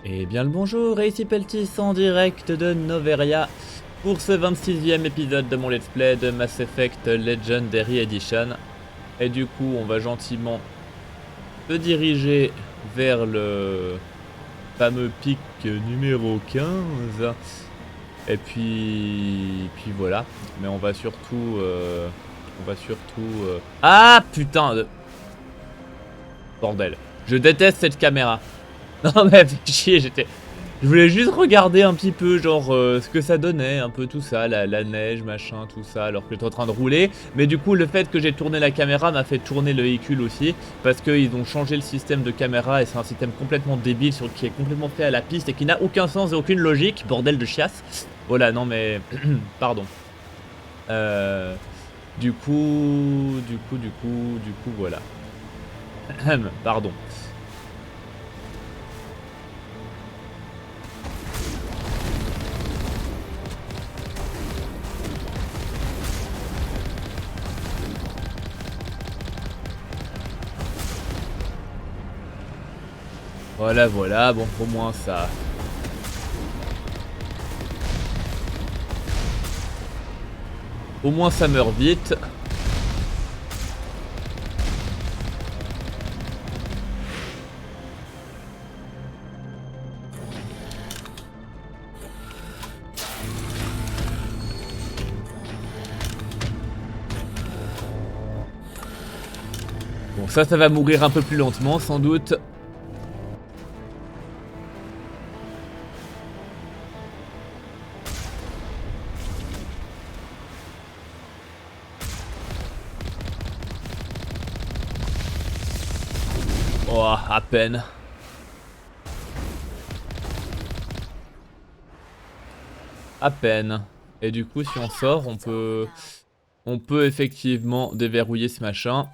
Et bien le bonjour, et ici Peltis en direct de Noveria pour ce 26e épisode de mon let's play de Mass Effect Legendary Edition. Et du coup, on va gentiment se diriger vers le fameux pic numéro 15. Et puis voilà. Mais on va surtout... Ah putain de... Bordel. Je déteste cette caméra. Non mais fais chier, je voulais juste regarder un petit peu genre ce que ça donnait, un peu tout ça, la neige, machin, tout ça, alors que j'étais en train de rouler. Mais du coup, le fait que j'ai tourné la caméra m'a fait tourner le véhicule aussi, parce qu'ils ont changé le système de caméra et c'est un système complètement débile, qui est complètement fait à la piste et qui n'a aucun sens et aucune logique, bordel de chiasse. Voilà, non mais... Pardon. Euh... Du coup, voilà. Pardon. Voilà, voilà, bon, au moins ça... Au moins ça meurt vite. Bon, ça va mourir un peu plus lentement, sans doute. Oh, à peine. À peine. Et du coup, si on sort, on peut effectivement déverrouiller ce machin.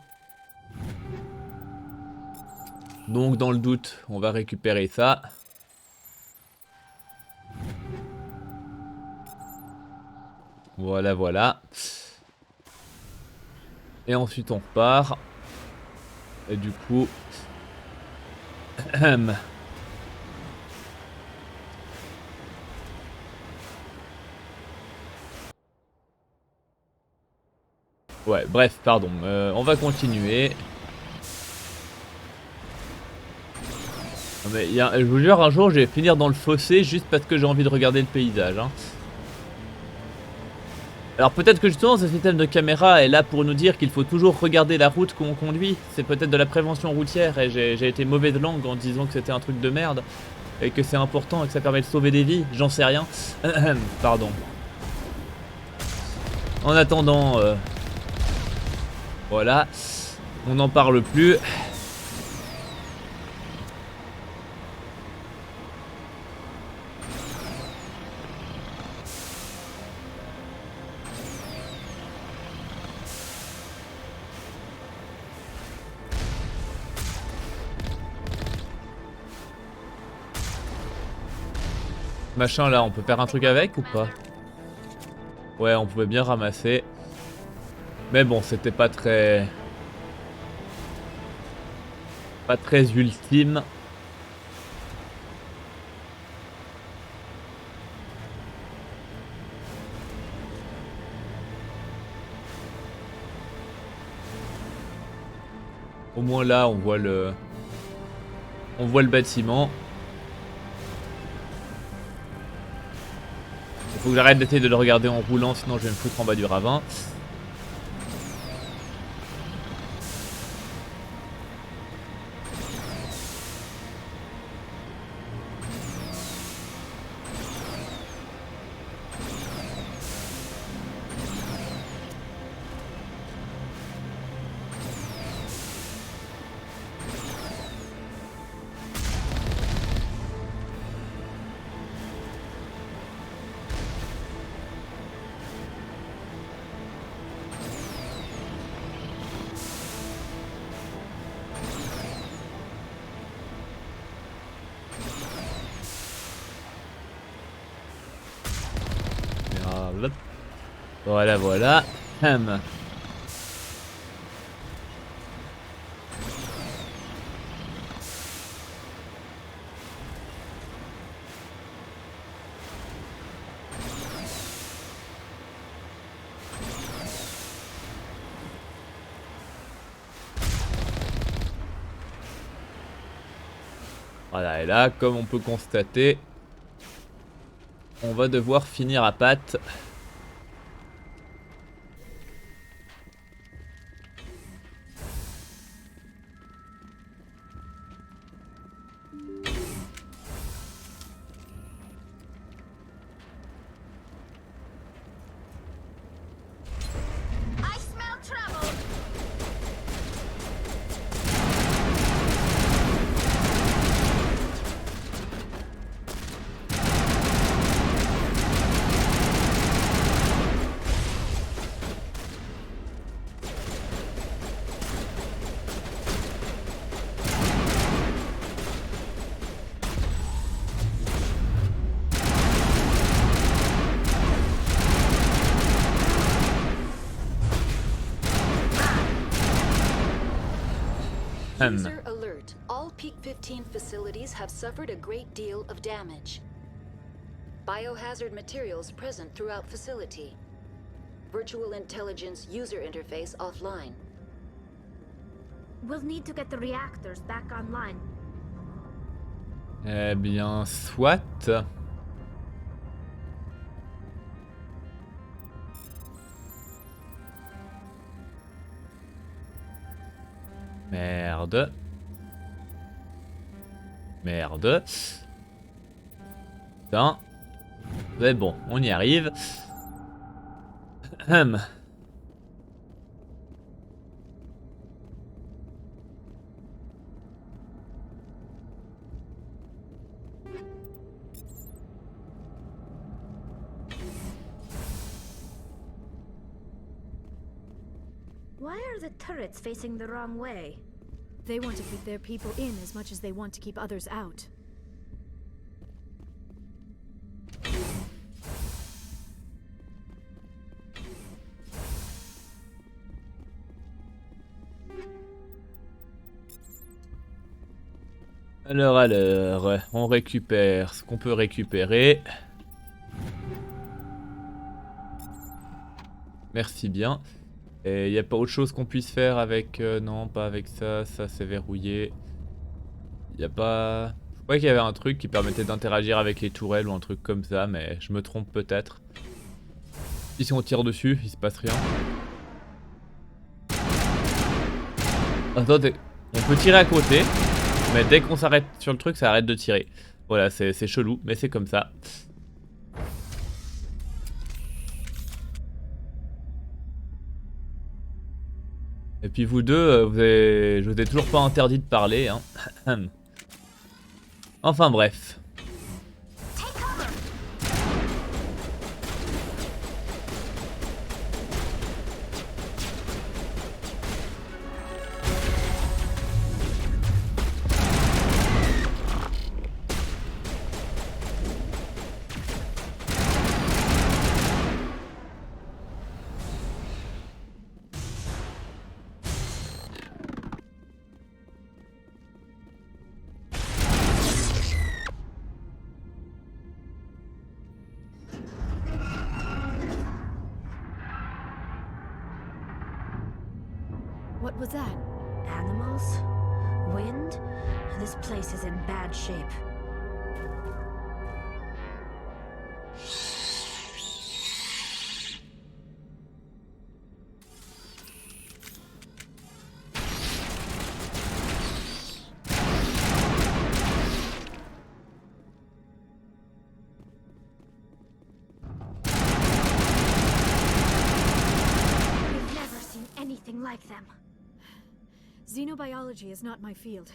Donc, dans le doute, on va récupérer ça. Voilà, voilà. Et ensuite, on repart. Et du coup... Ouais, bref, pardon. On va continuer. Non, mais je vous jure, un jour, je vais finir dans le fossé juste parce que j'ai envie de regarder le paysage. Hein. Alors peut-être que justement ce système de caméra est là pour nous dire qu'il faut toujours regarder la route qu'on conduit. C'est peut-être de la prévention routière et j'ai été mauvais de langue en disant que c'était un truc de merde. Et que c'est important et que ça permet de sauver des vies. J'en sais rien. Pardon. En attendant... voilà. On n'en parle plus. Machin là, on peut faire un truc avec ou pas? Ouais, on pouvait bien ramasser. Mais bon, c'était pas très... Pas très ultime. Au moins là, on voit le bâtiment. Il faut que j'arrête d'essayer de le regarder en roulant, sinon je vais me foutre en bas du ravin. Voilà, voilà. Voilà, et là, comme on peut constater, on va devoir finir à patte. User alert. All Peak 15 facilities have suffered a great deal of damage. Biohazard materials present throughout facility. Virtual intelligence user interface offline. We'll need to get the reactors back online. Eh bien, soit. Merde. Merde. Putain. Mais bon, on y arrive. Why are the turrets facing the wrong way? They want to keep their people in as much as they want to keep others out. Alors, on récupère ce qu'on peut récupérer. Merci bien. Et il n'y a pas autre chose qu'on puisse faire avec... non, pas avec ça. Ça, c'est verrouillé. Il n'y a pas... Je croyais qu'il y avait un truc qui permettait d'interagir avec les tourelles ou un truc comme ça, mais je me trompe peut-être. Si on tire dessus, il se passe rien. Attendez, on peut tirer à côté, mais dès qu'on s'arrête sur le truc, ça arrête de tirer. Voilà, c'est chelou, mais c'est comme ça. Et puis vous deux, je vous ai toujours pas interdit de parler, hein. Enfin bref. What was that? Animals? Wind? This place is in bad shape. We've never seen anything like them. Xenobiology is not my field.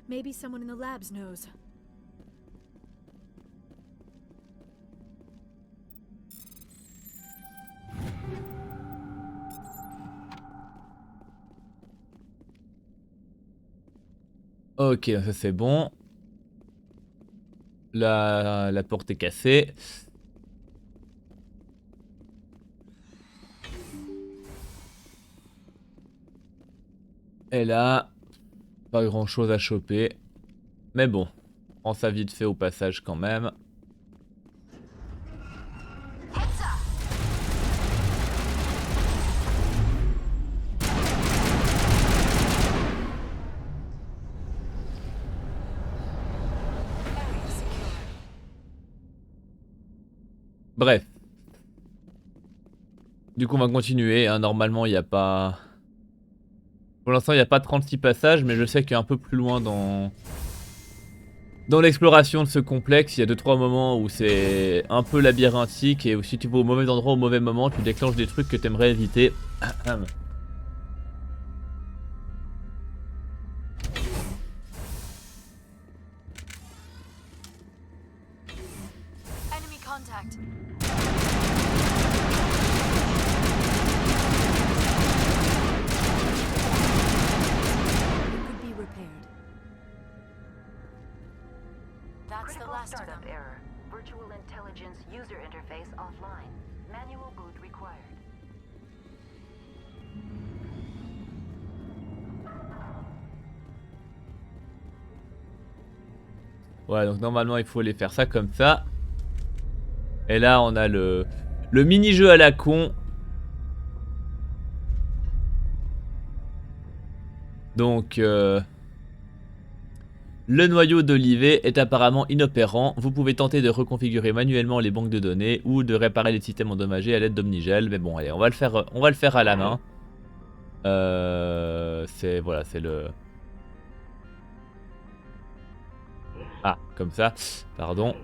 Maybe someone in the labs knows. Ok, ça c'est bon. La porte est cassée. Et là, pas grand chose à choper. Mais bon, on prend ça vite fait au passage quand même. Bref. Du coup, on va continuer. Hein. Normalement, il n'y a pas... Pour l'instant, il n'y a pas 36 passages, mais je sais qu'un peu plus loin dans l'exploration de ce complexe, il y a 2-3 moments où c'est un peu labyrinthique et où si tu vas au mauvais endroit au mauvais moment, tu déclenches des trucs que tu aimerais éviter. Enemy contact. Could be repaired. That's the Critical last of startup them. error. Virtual intelligence user interface offline. Manual boot required. Ouais, donc normalement, il faut aller faire ça comme ça. Et là, on a le mini-jeu à la con. Donc, le noyau d'Olivet est apparemment inopérant. Vous pouvez tenter de reconfigurer manuellement les banques de données ou de réparer les systèmes endommagés à l'aide d'Omnigel. Mais bon, allez, on va le faire à la main. Voilà, c'est le... Ah, comme ça. Pardon.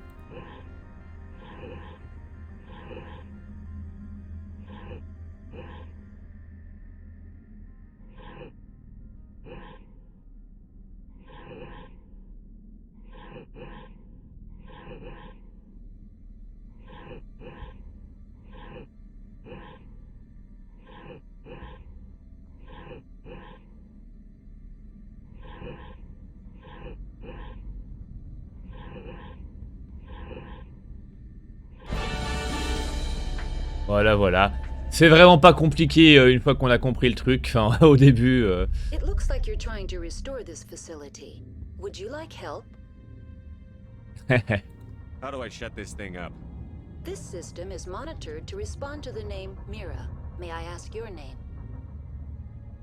Voilà, voilà. C'est vraiment pas compliqué une fois qu'on a compris le truc. Enfin, au début... It looks like you're trying to restore this facility. Would you like help? How do I shut this thing up? This system is monitored to respond to the name Mira. May I ask your name?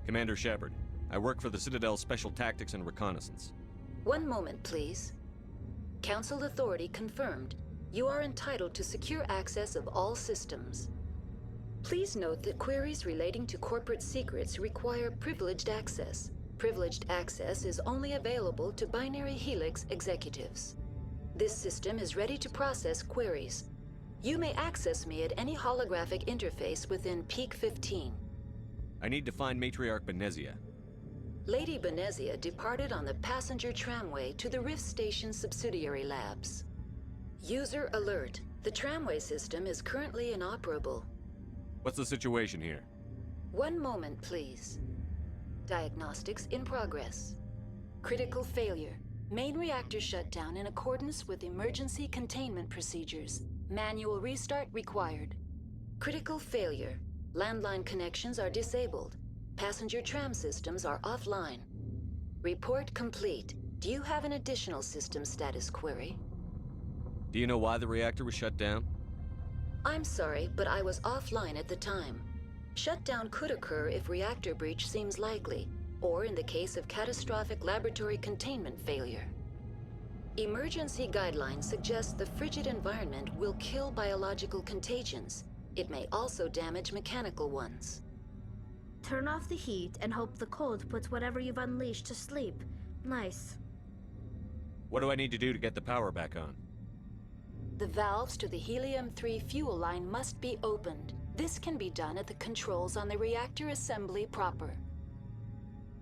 Commander Shepard. I work for the Citadel's Special Tactics and Reconnaissance. One moment, please. Council authority confirmed. You are entitled to secure access of all systems. Please note that queries relating to corporate secrets require privileged access. Privileged access is only available to Binary Helix executives. This system is ready to process queries. You may access me at any holographic interface within Peak 15. I need to find Matriarch Benezia. Lady Benezia departed on the passenger tramway to the Rift Station subsidiary labs. User alert. The tramway system is currently inoperable. What's the situation here? One moment, please. Diagnostics in progress. Critical failure. Main reactor shut down in accordance with emergency containment procedures. Manual restart required. Critical failure. Landline connections are disabled. Passenger tram systems are offline. Report complete. Do you have an additional system status query? Do you know why the reactor was shut down? I'm sorry, but I was offline at the time. Shutdown could occur if reactor breach seems likely, or in the case of catastrophic laboratory containment failure. Emergency guidelines suggest the frigid environment will kill biological contagions. It may also damage mechanical ones. Turn off the heat and hope the cold puts whatever you've unleashed to sleep. Nice. What do I need to do to get the power back on? The valves to the helium-3 fuel line must be opened. This can be done at the controls on the reactor assembly proper.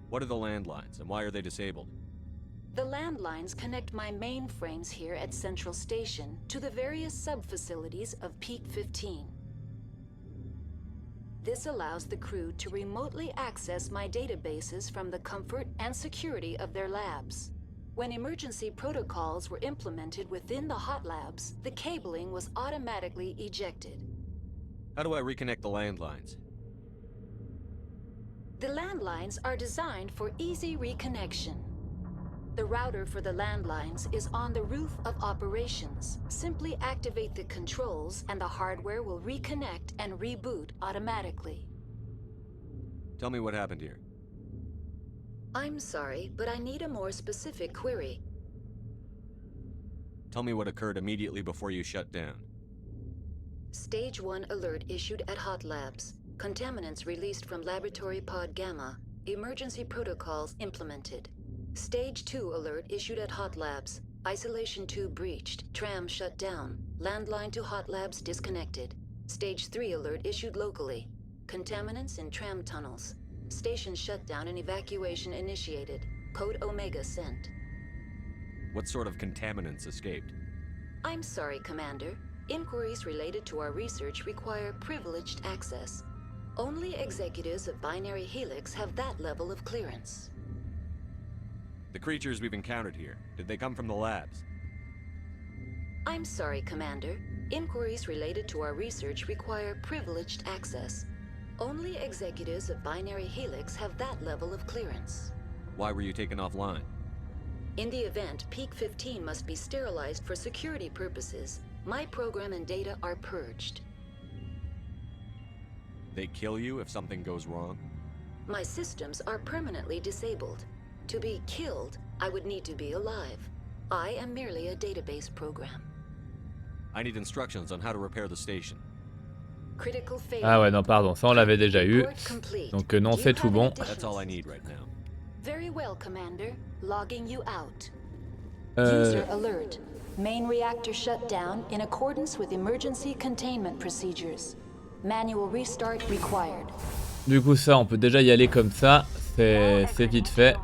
What are the landlines, and why are they disabled? The landlines connect my mainframes here at Central Station to the various sub-facilities of Peak 15. This allows the crew to remotely access my databases from the comfort and security of their labs. When emergency protocols were implemented within the hot labs, the cabling was automatically ejected. How do I reconnect the landlines? The landlines are designed for easy reconnection. The router for the landlines is on the roof of operations. Simply activate the controls and the hardware will reconnect and reboot automatically. Tell me what happened here. I'm sorry, but I need a more specific query. Tell me what occurred immediately before you shut down. Stage 1 alert issued at Hot Labs. Contaminants released from Laboratory Pod Gamma. Emergency protocols implemented. Stage 2 alert issued at Hot Labs. Isolation tube breached. Tram shut down. Landline to Hot Labs disconnected. Stage 3 alert issued locally. Contaminants in tram tunnels. Station shutdown and evacuation initiated. Code Omega sent. What sort of contaminants escaped? I'm sorry, Commander. Inquiries related to our research require privileged access. Only executives of Binary Helix have that level of clearance. The creatures we've encountered here, did they come from the labs? I'm sorry, Commander. Inquiries related to our research require privileged access. Only executives of Binary Helix have that level of clearance. Why were you taken offline? In the event, Peak 15 must be sterilized for security purposes. My program and data are purged. They kill you if something goes wrong? My systems are permanently disabled. To be killed, I would need to be alive. I am merely a database program. I need instructions on how to repair the station. Critical failure. Ah ouais, non, pardon, ça on l'avait déjà eu. Report complete. Donc non, Do you c'est tout have bon. additions? That's all I need right now. Very well, Commander. Logging you out. User alert. Main reactor shut down in accordance with emergency containment procedures. Manual restart required. Du coup ça, on peut déjà y aller comme ça. C'est vite fait.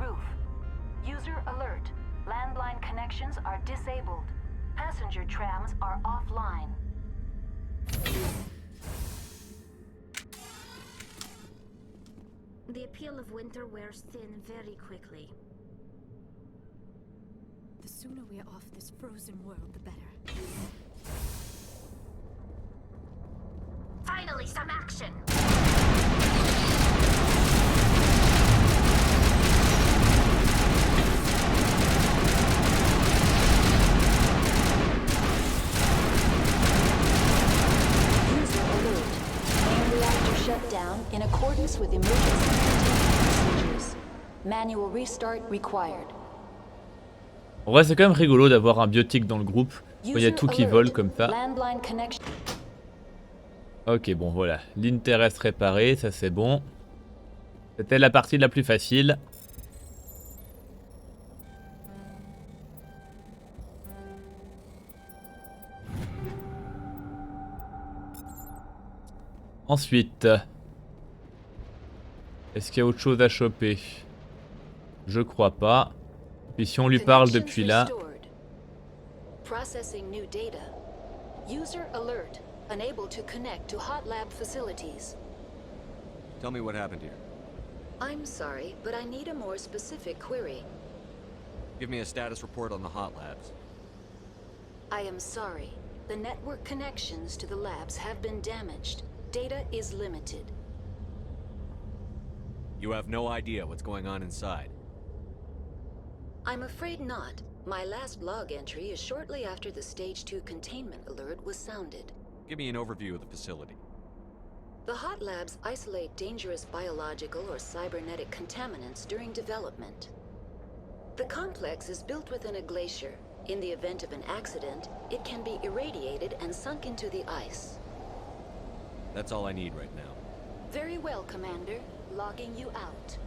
User alert. Landline connections are disabled. Passenger trams are offline. The appeal of winter wears thin very quickly. The sooner we are off this frozen world, the better. Finally, some action! User alert. Main reactor shut down in accordance with emergency containment procedures. Manual restart required. En vrai, c'est quand même rigolo d'avoir un biotique dans le groupe. Il y a tout qui vole comme ça. Landline connection. Ok, bon voilà. Ligne terrestre réparée, ça c'est bon. C'était la partie la plus facile. Ensuite, est-ce qu'il y a autre chose à choper? Je crois pas. Puis si on lui parle depuis là... Processing new data. User alert. Unable to connect to Hot Lab facilities. Tell me what happened here. I'm sorry, but I need a more specific query. Give me a status report on the hot labs. I am sorry. The network connections to the labs have been damaged. Data is limited. You have no idea what's going on inside. I'm afraid not. My last log entry is shortly after the Stage 2 containment alert was sounded. Give me an overview of the facility. The hot labs isolate dangerous biological or cybernetic contaminants during development. The complex is built within a glacier. In the event of an accident, it can be irradiated and sunk into the ice. That's all I need right now. Very well, Commander. Logging you out.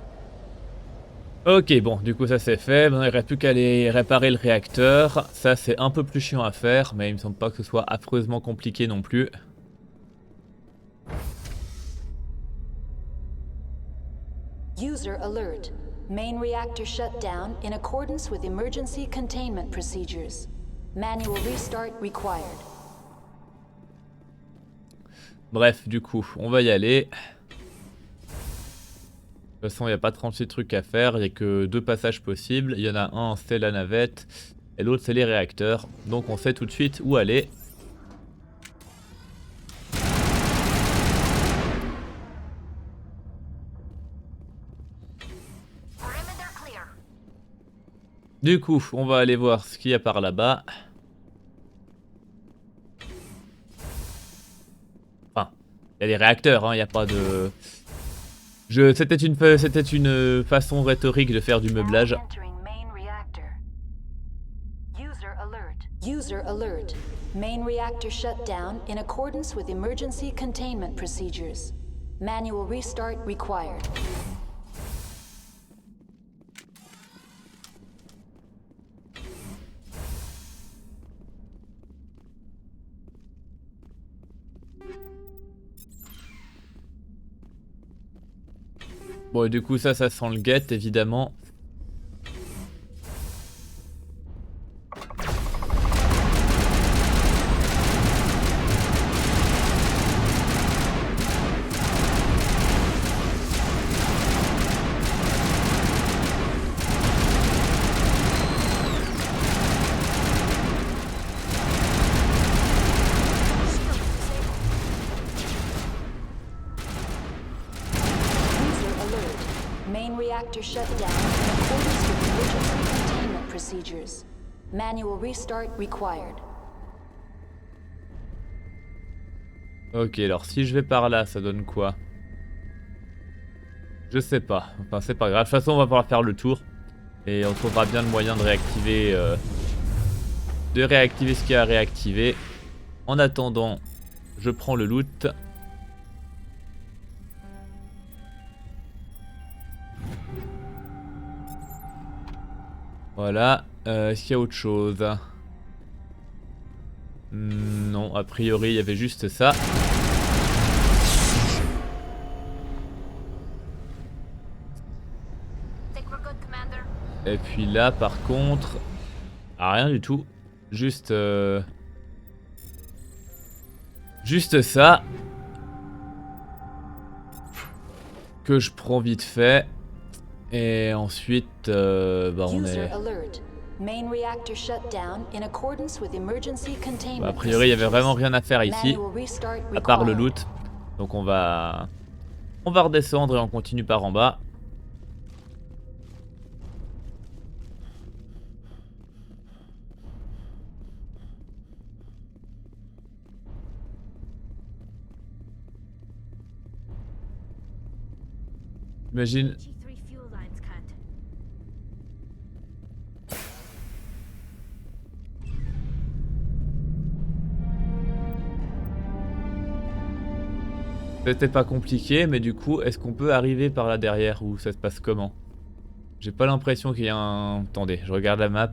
Ok, bon, du coup ça c'est fait. Maintenant il ne reste plus qu'à aller réparer le réacteur. Ça c'est un peu plus chiant à faire, mais il me semble pas que ce soit affreusement compliqué non plus. User alert. Main reactor shut down in accordance with emergency containment procedures. Manual restart required. Bref, du coup, on va y aller. De toute façon, il n'y a pas 36 trucs à faire, il n'y a que 2 passages possibles. Il y en a un, c'est la navette, et l'autre, c'est les réacteurs. Donc on sait tout de suite où aller. Du coup, on va aller voir ce qu'il y a par là-bas. Enfin, il y a des réacteurs, hein, il n'y a pas de... C'était une façon rhétorique de faire du meublage. alert. User alert. Main reactor shut down in accordance with emergency containment procedures. Manual restart required. Bon, et du coup, ça sent le guet, évidemment. Reactor shut down in accordance with emergency containment procedures. Manual restart required. Ok, alors si je vais par là, ça donne quoi? Je sais pas. Enfin, c'est pas grave. De toute façon, on va pouvoir faire le tour. Et on trouvera bien le moyen de réactiver ce qu'il y a à réactiver. En attendant, je prends le loot. Voilà. Est-ce qu'il y a autre chose? Non, a priori, il y avait juste ça. Et puis là, par contre... Ah, rien du tout. Juste... Juste ça. Que je prends vite fait. Et ensuite, bah on est... Bah, a priori, il y avait vraiment rien à faire ici. À part le loot. Donc on va redescendre et on continue par en bas. Imagine... C'était pas compliqué, mais du coup, est-ce qu'on peut arriver par là derrière ou ça se passe comment? J'ai pas l'impression qu'il y a un... Attendez, je regarde la map.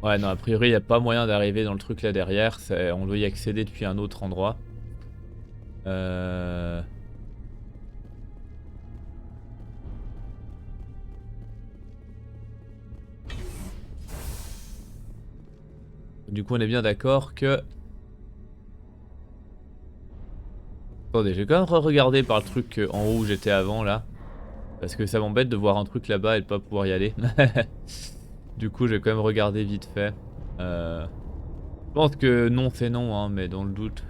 Ouais, non, a priori, il n'y a pas moyen d'arriver dans le truc là derrière. On doit y accéder depuis un autre endroit. Du coup, on est bien d'accord que... Attendez, j'ai quand même re-regardé par le truc en haut où j'étais avant là. Parce que ça m'embête de voir un truc là-bas et de pas pouvoir y aller. Du coup, j'ai quand même regardé vite fait. Je pense que non, c'est non, hein, mais dans le doute.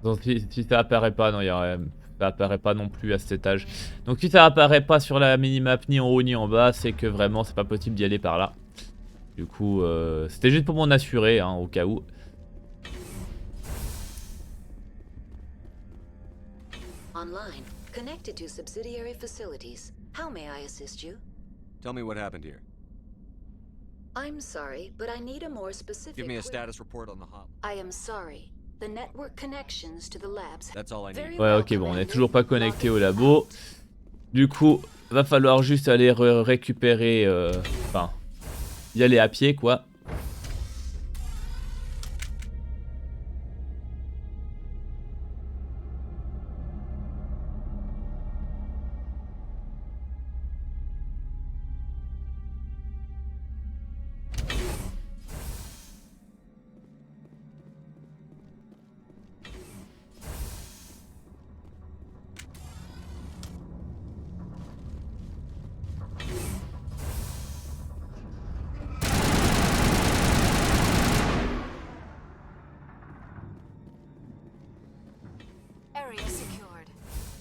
Donc, si ça apparaît pas, non, ça apparaît pas non plus à cet étage. Donc si ça apparaît pas sur la minimap ni en haut ni en bas, c'est que vraiment c'est pas possible d'y aller par là. Du coup, c'était juste pour m'en assurer, hein, au cas où. Online, connected to subsidiary facilities. How may I assist you? Tell me what happened here. I'm sorry, but I need a more specific... Give me a status report on the hotline. I am sorry. The network connections to the labs... That's all I need. Ouais, ok, bon, on est toujours pas connecté au labo. Du coup, va falloir juste aller récupérer... Enfin, y aller à pied, quoi.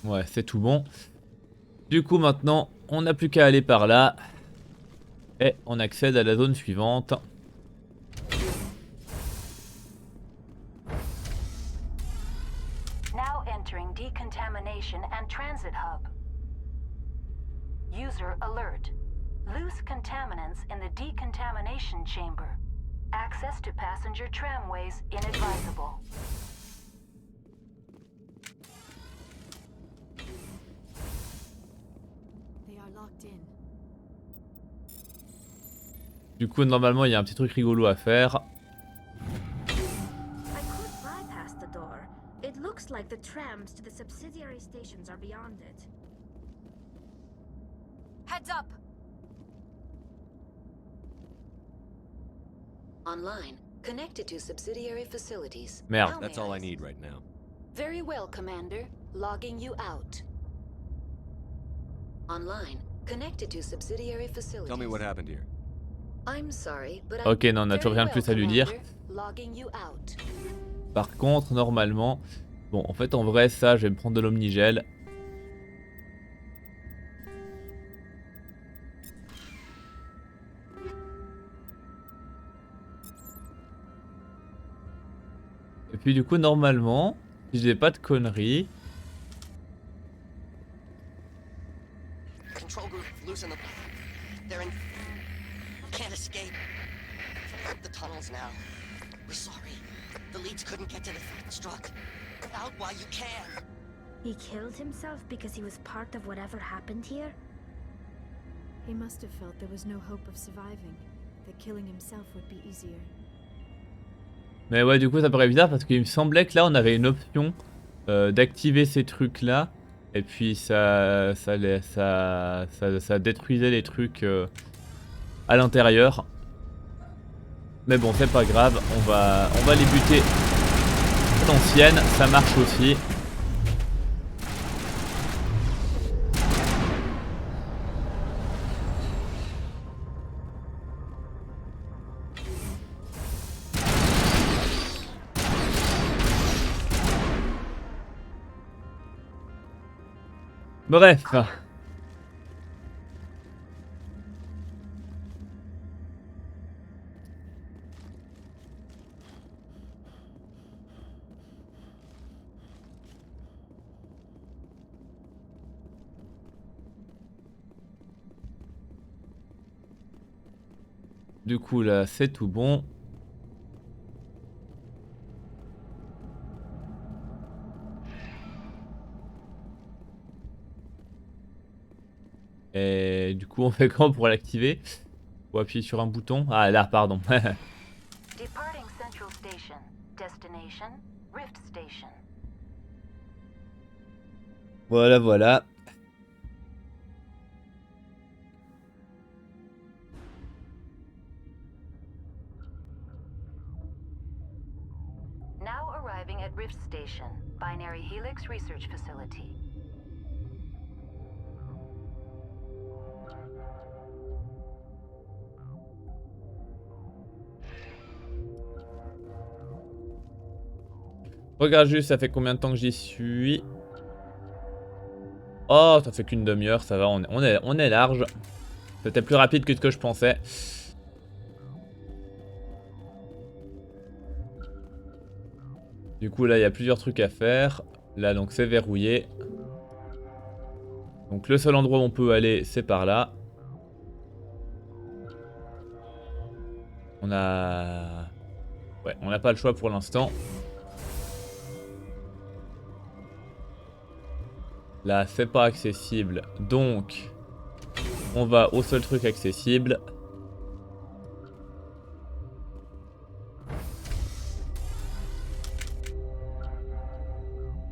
Ouais, c'est tout bon. Du coup, maintenant, on n'a plus qu'à aller par là. Et on accède à la zone suivante. Now entering decontamination and transit hub. User alert. Loose contaminants in the decontamination chamber. Access to passenger tramways inadvisable. They are locked in. Du coup, normalement, il y a un petit truc rigolo à faire. I could bypass the door. It looks like the trams to the subsidiary stations are beyond it. Heads up! Online. Connected to subsidiary facilities. Merde. How That's may all I assist? need right now. Very well, Commander. Logging you out. Online. Connected to subsidiary facilities. Tell me what happened here. I'm sorry, but Ok, non, on a toujours rien de plus à lui dire. Logging you out. Par contre, normalement... Bon, en fait, en vrai, ça, je vais me prendre de l'omnigel. Et puis, du coup, normalement, si j'ai pas de conneries... Control group, loosen them. They're in. Can't escape. The tunnels now. We're sorry. The leads couldn't get to the struck. Out while you can. He killed himself because he was part of whatever happened here? He must have felt there was no hope of surviving, that killing himself would be easier. Mais ouais, du coup, ça paraît bizarre parce qu'il me semblait que là, on avait une option d'activer ces trucs-là. Et puis, ça détruisait les trucs à l'intérieur. Mais bon, c'est pas grave. On va les buter à l'ancienne. Ça marche aussi. Bref. Du coup là c'est tout bon. Et du coup on fait comment pour l'activer? Faut appuyer sur un bouton. Ah là pardon. Departing Central Station. Destination Rift Station. Voilà voilà. Now arriving at Rift Station, Binary Helix Research Facility. Regarde juste, ça fait combien de temps que j'y suis? Oh, ça fait qu'une demi-heure, ça va, on est large. C'était plus rapide que ce que je pensais. Du coup, là, il y a plusieurs trucs à faire. Là, donc, c'est verrouillé. Donc, le seul endroit où on peut aller, c'est par là. On a... Ouais, on n'a pas le choix pour l'instant. Là, c'est pas accessible. Donc, on va au seul truc accessible.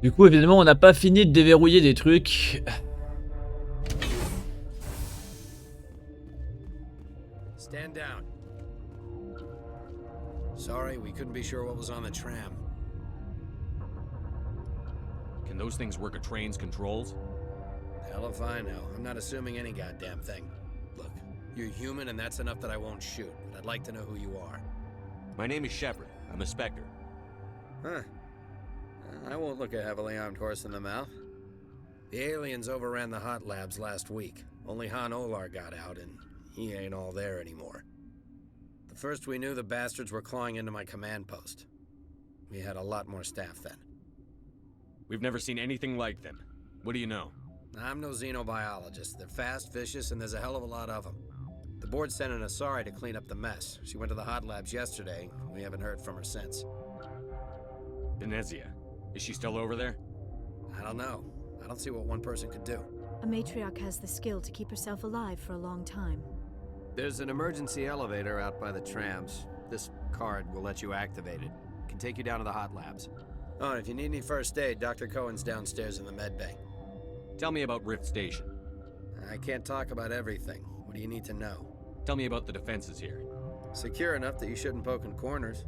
Du coup, évidemment, on n'a pas fini de déverrouiller des trucs. Stand down. Sorry, we couldn't be sure what was on the tram. Can those things work a train's controls? Hell if I know. I'm not assuming any goddamn thing. Look, you're human and that's enough that I won't shoot, but I'd like to know who you are. My name is Shepard. I'm a Spectre. Huh. I won't look a heavily armed horse in the mouth. The aliens overran the hot labs last week. Only Han Olar got out, and he ain't all there anymore. The first we knew, the bastards were clawing into my command post. We had a lot more staff then. We've never seen anything like them. What do you know? I'm no xenobiologist. They're fast, vicious, and there's a hell of a lot of them. The board sent an Asari to clean up the mess. She went to the hot labs yesterday. We haven't heard from her since. Venezia. Is she still over there? I don't know. I don't see what one person could do. A matriarch has the skill to keep herself alive for a long time. There's an emergency elevator out by the trams. This card will let you activate it. Can take you down to the hot labs. Oh, and if you need any first aid, Dr. Cohen's downstairs in the med bay. Tell me about Rift Station. I can't talk about everything. What do you need to know? Tell me about the defenses here. Secure enough that you shouldn't poke in corners.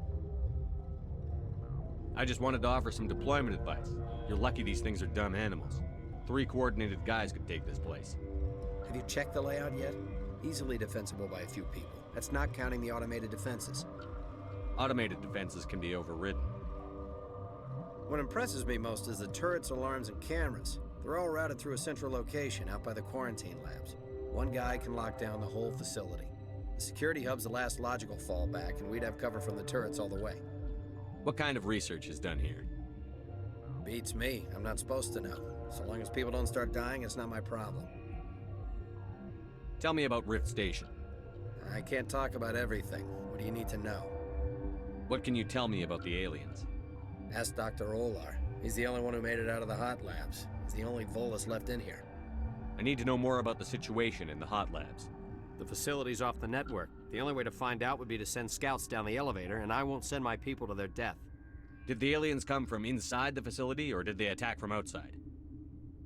I just wanted to offer some deployment advice. You're lucky these things are dumb animals. 3 coordinated guys could take this place. Have you checked the layout yet? Easily defensible by a few people. That's not counting the automated defenses. Automated defenses can be overridden. What impresses me most is the turrets, alarms, and cameras. They're all routed through a central location out by the quarantine labs. One guy can lock down the whole facility. The security hub's the last logical fallback, and we'd have cover from the turrets all the way. What kind of research is done here? Beats me. I'm not supposed to know. So long as people don't start dying, it's not my problem. Tell me about Rift Station. I can't talk about everything. What do you need to know? What can you tell me about the aliens? Ask Dr. Olar. He's the only one who made it out of the hot labs. He's the only Volus left in here. I need to know more about the situation in the hot labs. The facility's off the network. The only way to find out would be to send scouts down the elevator, and I won't send my people to their death. Did the aliens come from inside the facility, or did they attack from outside?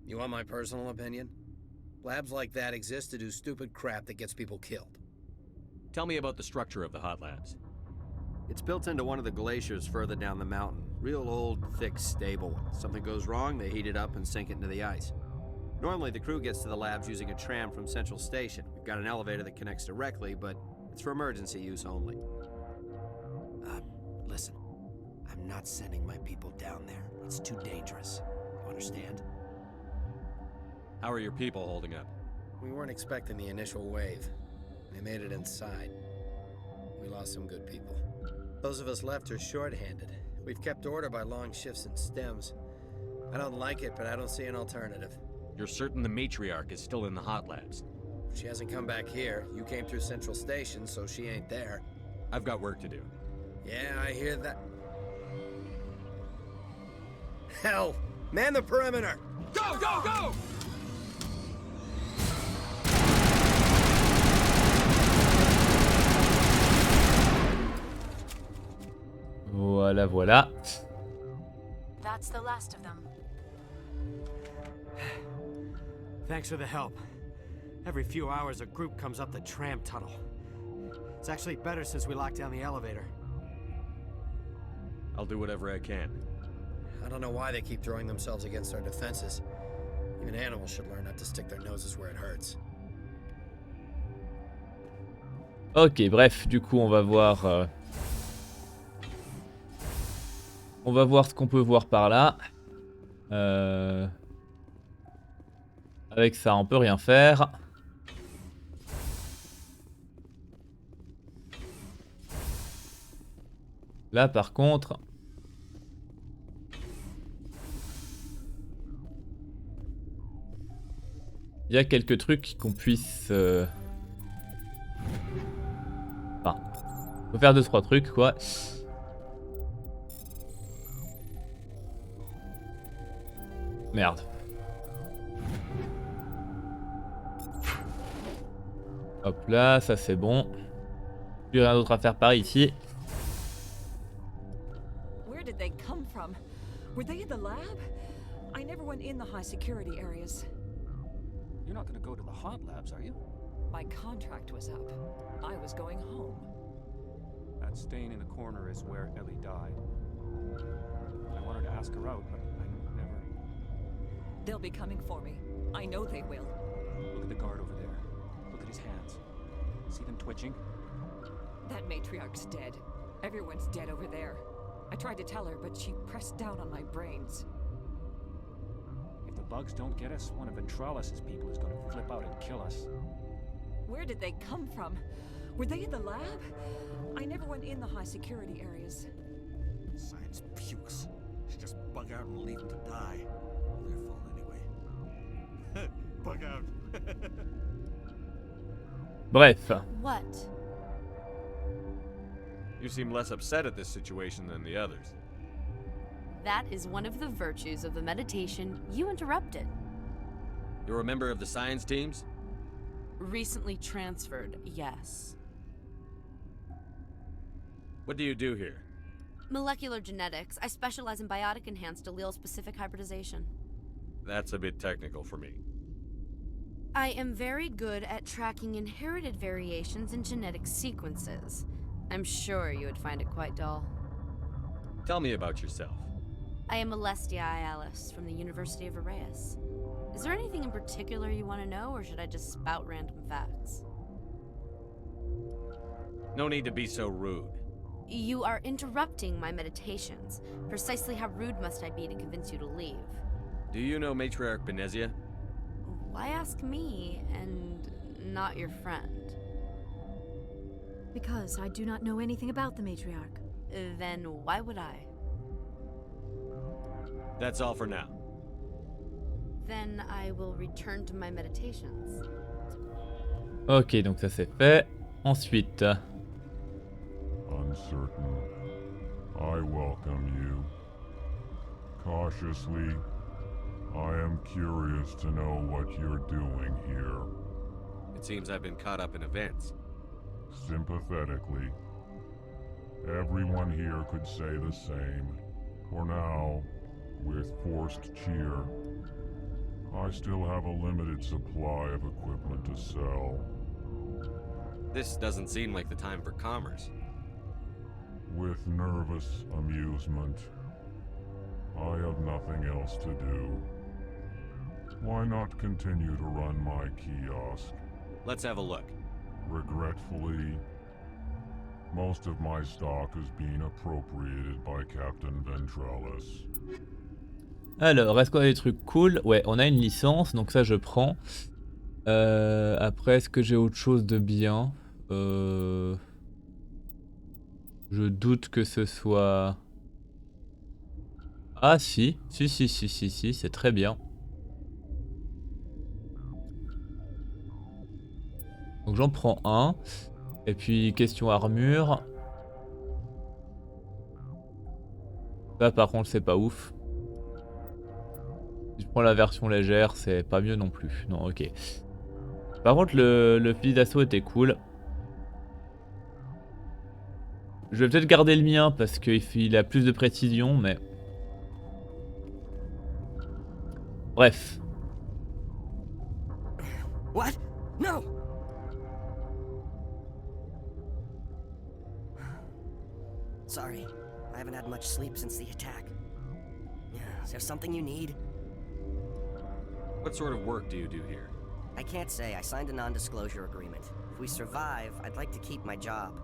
You want my personal opinion? Labs like that exist to do stupid crap that gets people killed. Tell me about the structure of the hot labs. It's built into one of the glaciers further down the mountain. Real old, thick, stable one. Something goes wrong, they heat it up and sink it into the ice. Normally, the crew gets to the labs using a tram from Central Station. We've got an elevator that connects directly, but it's for emergency use only. Listen. I'm not sending my people down there. It's too dangerous. You understand? How are your people holding up? We weren't expecting the initial wave. They made it inside. We lost some good people. Those of us left are short-handed. We've kept order by long shifts and stems. I don't like it, but I don't see an alternative. You're certain the matriarch is still in the hot labs? She hasn't come back here. You came through Central Station, so she ain't there. I've got work to do. Yeah, I hear that. Hell! Man the perimeter! Go, go, go! Voilà, voilà. That's the last of them. Thanks for the help. Every few hours, a group comes up the tram tunnel. It's actually better since we locked down the elevator. I'll do whatever I can. I don't know why they keep throwing themselves against our defenses. Even animals should learn not to stick their noses where it hurts. Ok, bref, du coup, on va voir... On va voir ce qu'on peut voir par là. Avec ça, on peut rien faire. Là, par contre... Il y a quelques trucs qu'on puisse... Enfin, faut faire 2-3 trucs, quoi. Merde. Hop là, ça c'est bon. Plus rien d'autre à faire par ici. Where did they come from? Were they in the lab? I never went in the high security areas. You're not gonna go to the hot labs, are you? My contract was up. I was going home. That stain in the corner is where Ellie died. I wanted to ask her out, but I never... They'll be coming for me. I know they will. Look at the guard over there. Look at his hands. See them twitching? That matriarch's dead. Everyone's dead over there. I tried to tell her, but she pressed down on my brains. If the bugs don't get us, one of Ventralis's people is gonna flip out and kill us. Where did they come from? Were they in the lab? I never went in the high security areas. Science pukes. Should just bug out and leave them to die. Their fault anyway. bug out. Bref. What? You seem less upset at this situation than the others. That is one of the virtues of the meditation you interrupted. You're a member of the science teams? Recently transferred, yes. What do you do here? Molecular genetics. I specialize in biotic-enhanced allele-specific hybridization. That's a bit technical for me. I am very good at tracking inherited variations in genetic sequences. I'm sure you would find it quite dull. Tell me about yourself. I am Alestia Ialis from the University of Arraeus. Is there anything in particular you want to know, or should I just spout random facts? No need to be so rude. You are interrupting my meditations. Precisely how rude must I be to convince you to leave? Do you know Matriarch Benezia? Why ask me, and not your friend? Because I do not know anything about the matriarch. Then why would I? That's all for now. Then I will return to my meditations. Ok, donc ça c'est fait. Ensuite. Uncertain. I welcome you. Cautiously, I am curious to know what you're doing here. It seems I've been caught up in events. Sympathetically. Everyone here could say the same. For now, with forced cheer, I still have a limited supply of equipment to sell. This doesn't seem like the time for commerce. With nervous amusement, I have nothing else to do. Why not continue to run my kiosk? Let's have a look. Regretfully, most of my stock is being appropriated by Captain Ventralis. Alors, est-ce qu'on a des trucs cool? Ouais, on a une licence, donc ça je prends. Après, est-ce que j'ai autre chose de bien? Je doute que ce soit... Ah si, si, c'est très bien. Donc j'en prends un. Et puis question armure. Ça par contre c'est pas ouf. Si je prends la version légère, c'est pas mieux non plus. Non, ok. Par contre le fusil d'assaut était cool. Je vais peut-être garder le mien parce qu'il a plus de précision, mais... Bref. What? No! Sorry, I haven't had much sleep since the attack. Is there something you need? What sort of work do you do here? I can't say. I signed a non-disclosure agreement. If we survive, I'd like to keep my job.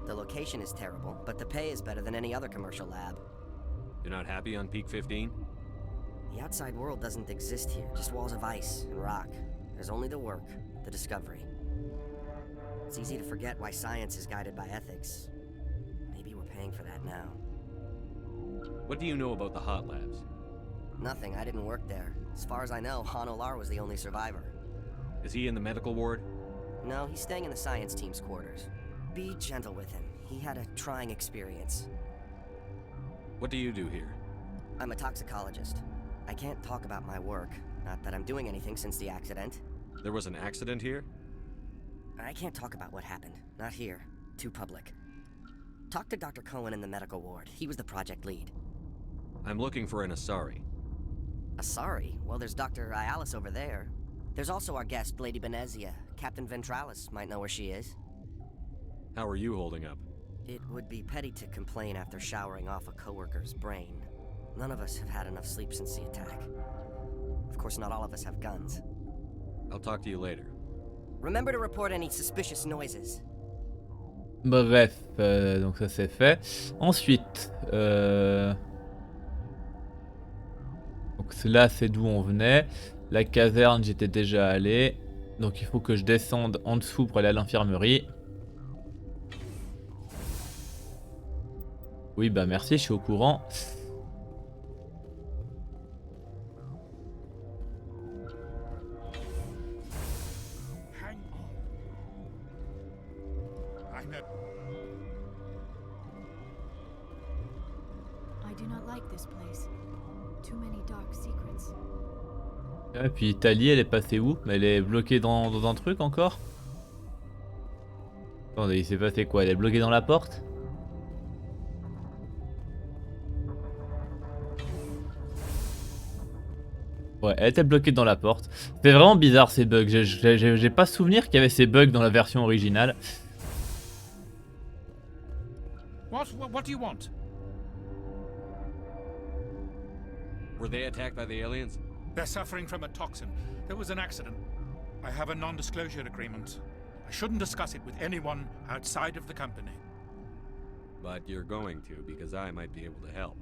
The location is terrible, but the pay is better than any other commercial lab. You're not happy on Peak 15? The outside world doesn't exist here, just walls of ice and rock. There's only the work, the discovery. It's easy to forget why science is guided by ethics. Maybe we're paying for that now. What do you know about the hot labs? Nothing, I didn't work there. As far as I know, Han Olar was the only survivor. Is he in the medical ward? No, he's staying in the science team's quarters. Be gentle with him. He had a trying experience. What do you do here? I'm a toxicologist. I can't talk about my work. Not that I'm doing anything since the accident. There was an accident here? I can't talk about what happened. Not here. Too public. Talk to Dr. Cohen in the medical ward. He was the project lead. I'm looking for an Asari. Asari? Well, there's Dr. Ialis over there. There's also our guest, Lady Benezia. Captain Ventralis might know where she is. How are you holding up? It would be petty to complain after showering off a coworker's brain. None of us have had enough sleep since the attack. Of course, not all of us have guns. I'll talk to you later. Remember to report any suspicious noises. Bref, donc ça c'est fait. Ensuite, donc là c'est d'où on venait. La caserne, j'étais déjà allé. Donc il faut que je descende en dessous pour aller à l'infirmerie. Oui, bah merci, je suis au courant. know. I do not like this place. Too many dark secrets. Et puis Tali, elle est passée où? Elle est bloquée dans un truc encore? Attendez, il s'est passé quoi? Elle est bloquée dans la porte? Ouais, elle était bloquée dans la porte. C'est vraiment bizarre ces bugs. J'ai pas souvenir qu'il y avait ces bugs dans la version originale. What do you want? Were they attacked by the aliens? They're suffering from a toxin. There was an accident. I have a non-disclosure agreement. I shouldn't discuss it with anyone outside of the company. But you're going to, because I might be able to help.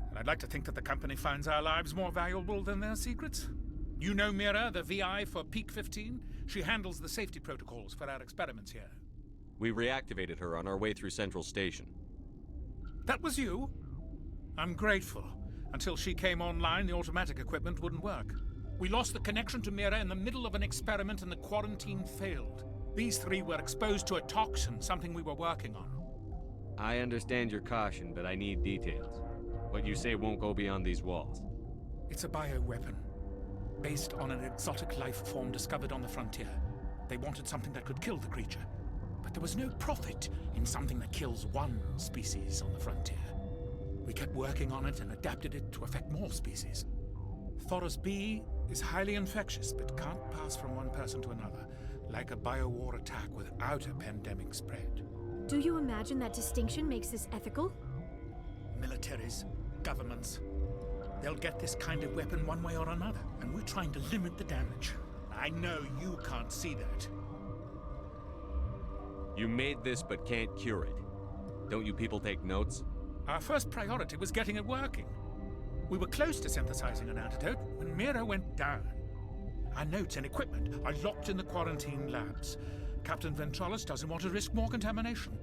And I'd like to think that the company finds our lives more valuable than their secrets. You know Mira, the VI for Peak 15? She handles the safety protocols for our experiments here. We reactivated her on our way through Central Station. That was you? I'm grateful. Until she came online, the automatic equipment wouldn't work. We lost the connection to Mira in the middle of an experiment and the quarantine failed. These three were exposed to a toxin, something we were working on. I understand your caution, but I need details. What you say won't go beyond these walls. It's a bioweapon, based on an exotic life form discovered on the frontier. They wanted something that could kill the creature, but there was no profit in something that kills one species on the frontier. We kept working on it and adapted it to affect more species. Thoros B is highly infectious, but can't pass from one person to another, like a biowar attack without a pandemic spread. Do you imagine that distinction makes this ethical? Militaries, governments, they'll get this kind of weapon one way or another, and we're trying to limit the damage. I know you can't see that. You made this but can't cure it. Don't you people take notes? Our first priority was getting it working. We were close to synthesizing an antidote when Mira went down. Our notes and equipment are locked in the quarantine labs. Captain Ventralis doesn't want to risk more contamination.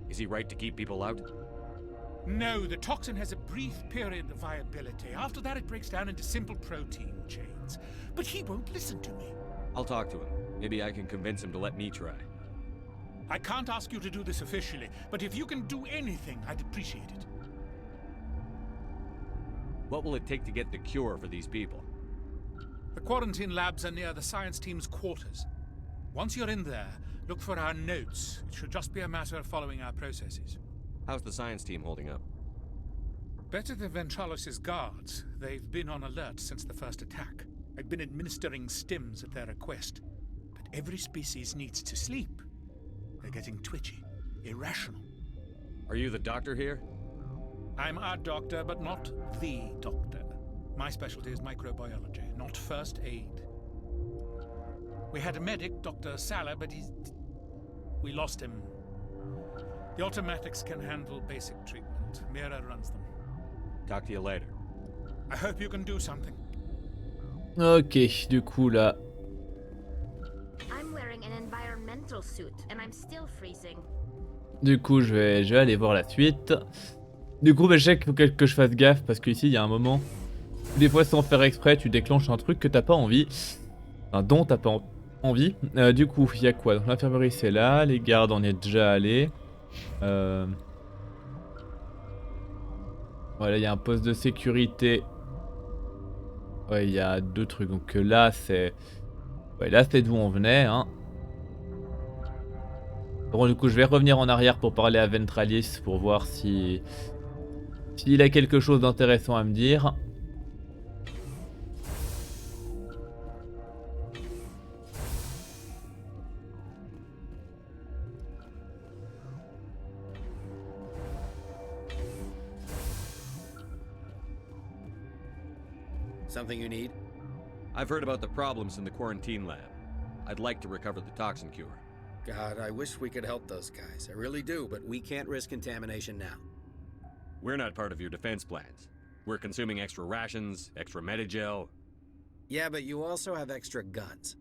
Is he right to keep people out? No, the toxin has a brief period of viability. After that, it breaks down into simple protein chains. But he won't listen to me. I'll talk to him. Maybe I can convince him to let me try. I can't ask you to do this officially, but if you can do anything, I'd appreciate it. What will it take to get the cure for these people? The quarantine labs are near the science team's quarters. Once you're in there, look for our notes. It should just be a matter of following our processes. How's the science team holding up? Better than Ventralis' guards. They've been on alert since the first attack. I've been administering stims at their request. But every species needs to sleep. They're getting twitchy, irrational. Are you the doctor here? I'm our doctor, but not the doctor. My specialty is microbiology, not first aid. We had a medic, Dr. Salah, but we lost him. The automatics can handle basic treatment. Mira runs them. Talk to you later. I hope you can do something. Ok, du coup là. I'm wearing an environmental suit and I'm still freezing. Du coup, je vais aller voir la suite. Du coup, je sais qu'il faut que je fasse gaffe parce qu'ici, il y a un moment. Des fois, sans faire exprès, tu déclenches un truc que t'as pas envie. Enfin, dont t'as pas envie. Du coup, il y a quoi? Donc, l'infirmerie, c'est là. Les gardes, on y est déjà allé. Voilà, il y a un poste de sécurité. Ouais, il y a deux trucs. Donc là, c'est... Ouais, là, c'est d'où on venait, hein. Bon, du coup, je vais revenir en arrière pour parler à Ventralis pour voir si... s'il a quelque chose d'intéressant à me dire. Something you need? I've heard about the problems in the quarantine lab. I'd like to recover the toxin cure. God, I wish we could help those guys. I really do, but we can't risk contamination now. We're not part of your defense plans. We're consuming extra rations, extra Medigel. Yeah, but you also have extra guns.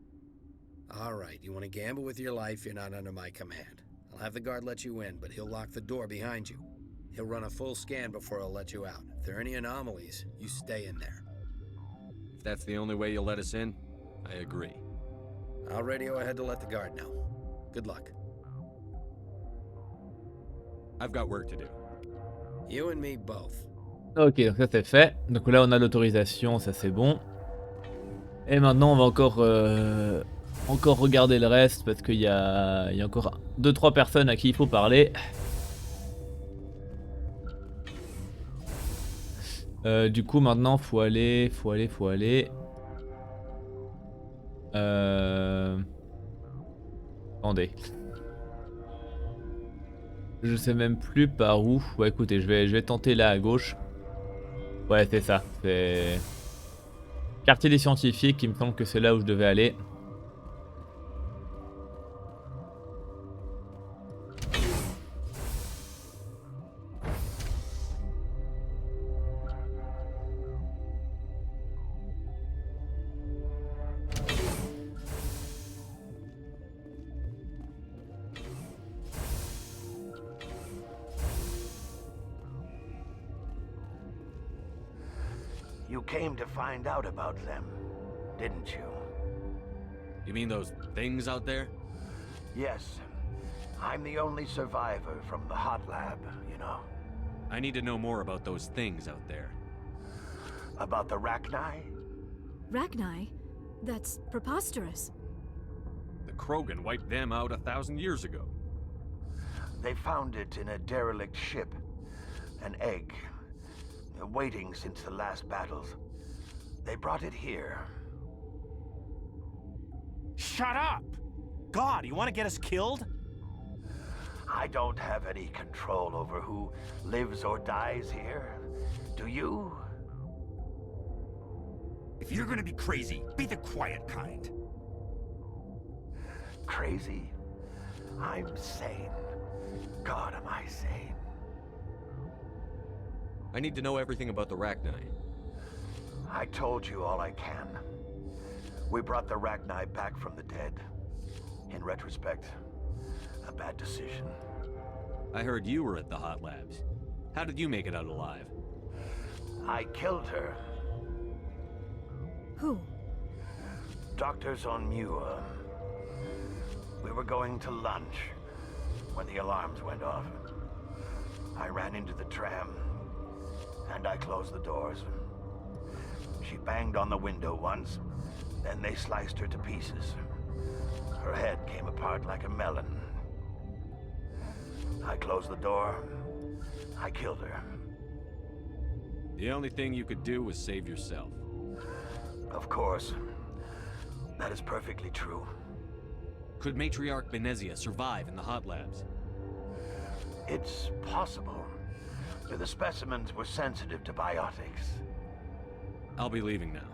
Alright, you want to gamble with your life, you're not under my command. I'll have the guard let you in, but he'll lock the door behind you. He'll run a full scan before he'll let you out. If there are any anomalies, you stay in there. If that's the only way you'll let us in, I agree. I'll radio ahead to let the guard know. Good luck. I've got work to do. You and me both. Ok, donc ça c'est fait. Donc là on a l'autorisation, ça c'est bon. Et maintenant on va encore regarder le reste parce qu'il y a encore 2-3 personnes à qui il faut parler. Du coup maintenant faut aller. Attendez. Je sais même plus par où. Ouais écoutez, je vais tenter là à gauche. Ouais c'est ça, c'est... Quartier des scientifiques, il me semble que c'est là où je devais aller. You came to find out about them, didn't you? You mean those things out there? Yes. I'm the only survivor from the hot lab, you know. I need to know more about those things out there. About the Rachni? Rachni? That's preposterous. The Krogan wiped them out 1,000 years ago. They found it in a derelict ship. An egg. Waiting since the last battles. They brought it here. Shut up! God, you want to get us killed? I don't have any control over who lives or dies here. Do you? If you're gonna be crazy, be the quiet kind. Crazy? I'm sane. God, am I sane? I need to know everything about the Rachni. I told you all I can. We brought the Rachni back from the dead. In retrospect, a bad decision. I heard you were at the hot labs. How did you make it out alive? I killed her. Who? Doctors on Muir. We were going to lunch when the alarms went off. I ran into the tram, and I closed the doors. She banged on the window once, then they sliced her to pieces. Her head came apart like a melon. I closed the door. I killed her. The only thing you could do was save yourself. Of course. That is perfectly true. Could Matriarch Benezia survive in the hot labs? It's possible. The specimens were sensitive to biotics. I'll be leaving now.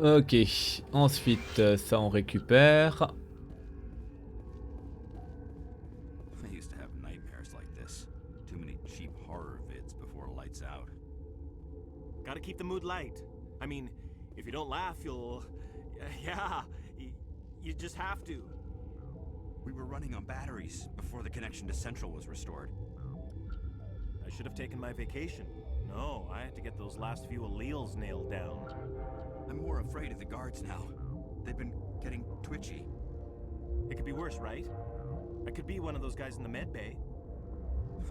Ok, ensuite ça on récupère. I used to have nightmares like this. Too many cheap horror vids before lights out. Gotta keep the mood light. I mean, if you don't laugh, you'll... Yeah, you just have to. We were running on batteries before the connection to Central was restored. I should have taken my vacation. No, I had to get those last few alleles nailed down. I'm more afraid of the guards now. They've been getting twitchy. It could be worse, right? I could be one of those guys in the med bay.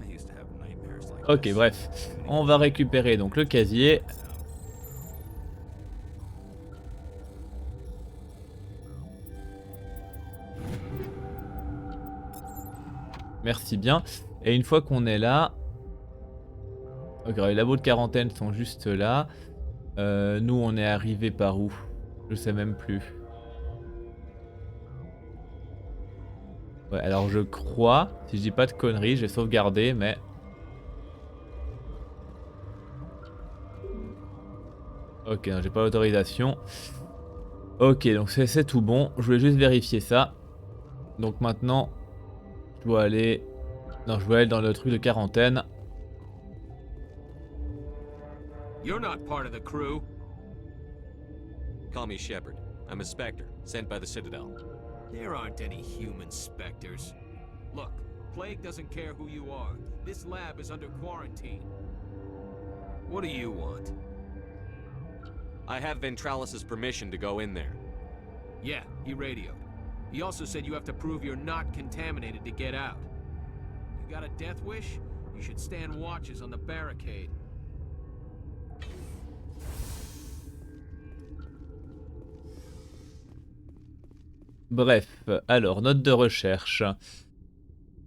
I used to have nightmares like Ok, bref, on va récupérer donc le casier. Merci bien. Et une fois qu'on est là... Ok, les labos de quarantaine sont juste là. Nous, on est arrivé par où? Je sais même plus. Ouais, alors je crois, si je dis pas de conneries, j'ai sauvegardé, mais... Ok, j'ai pas l'autorisation. Ok, donc c'est tout bon. Je voulais juste vérifier ça. Donc maintenant, je dois aller... Non, je dois aller dans le truc de quarantaine. You're not part of the crew. Call me Shepard. I'm a Spectre, sent by the Citadel. There aren't any human specters. Look, Plague doesn't care who you are. This lab is under quarantine. What do you want? I have Ventralis's permission to go in there. Yeah, he radioed. He also said you have to prove you're not contaminated to get out. You got a death wish? You should stand watches on the barricade. Bref, alors, note de recherche.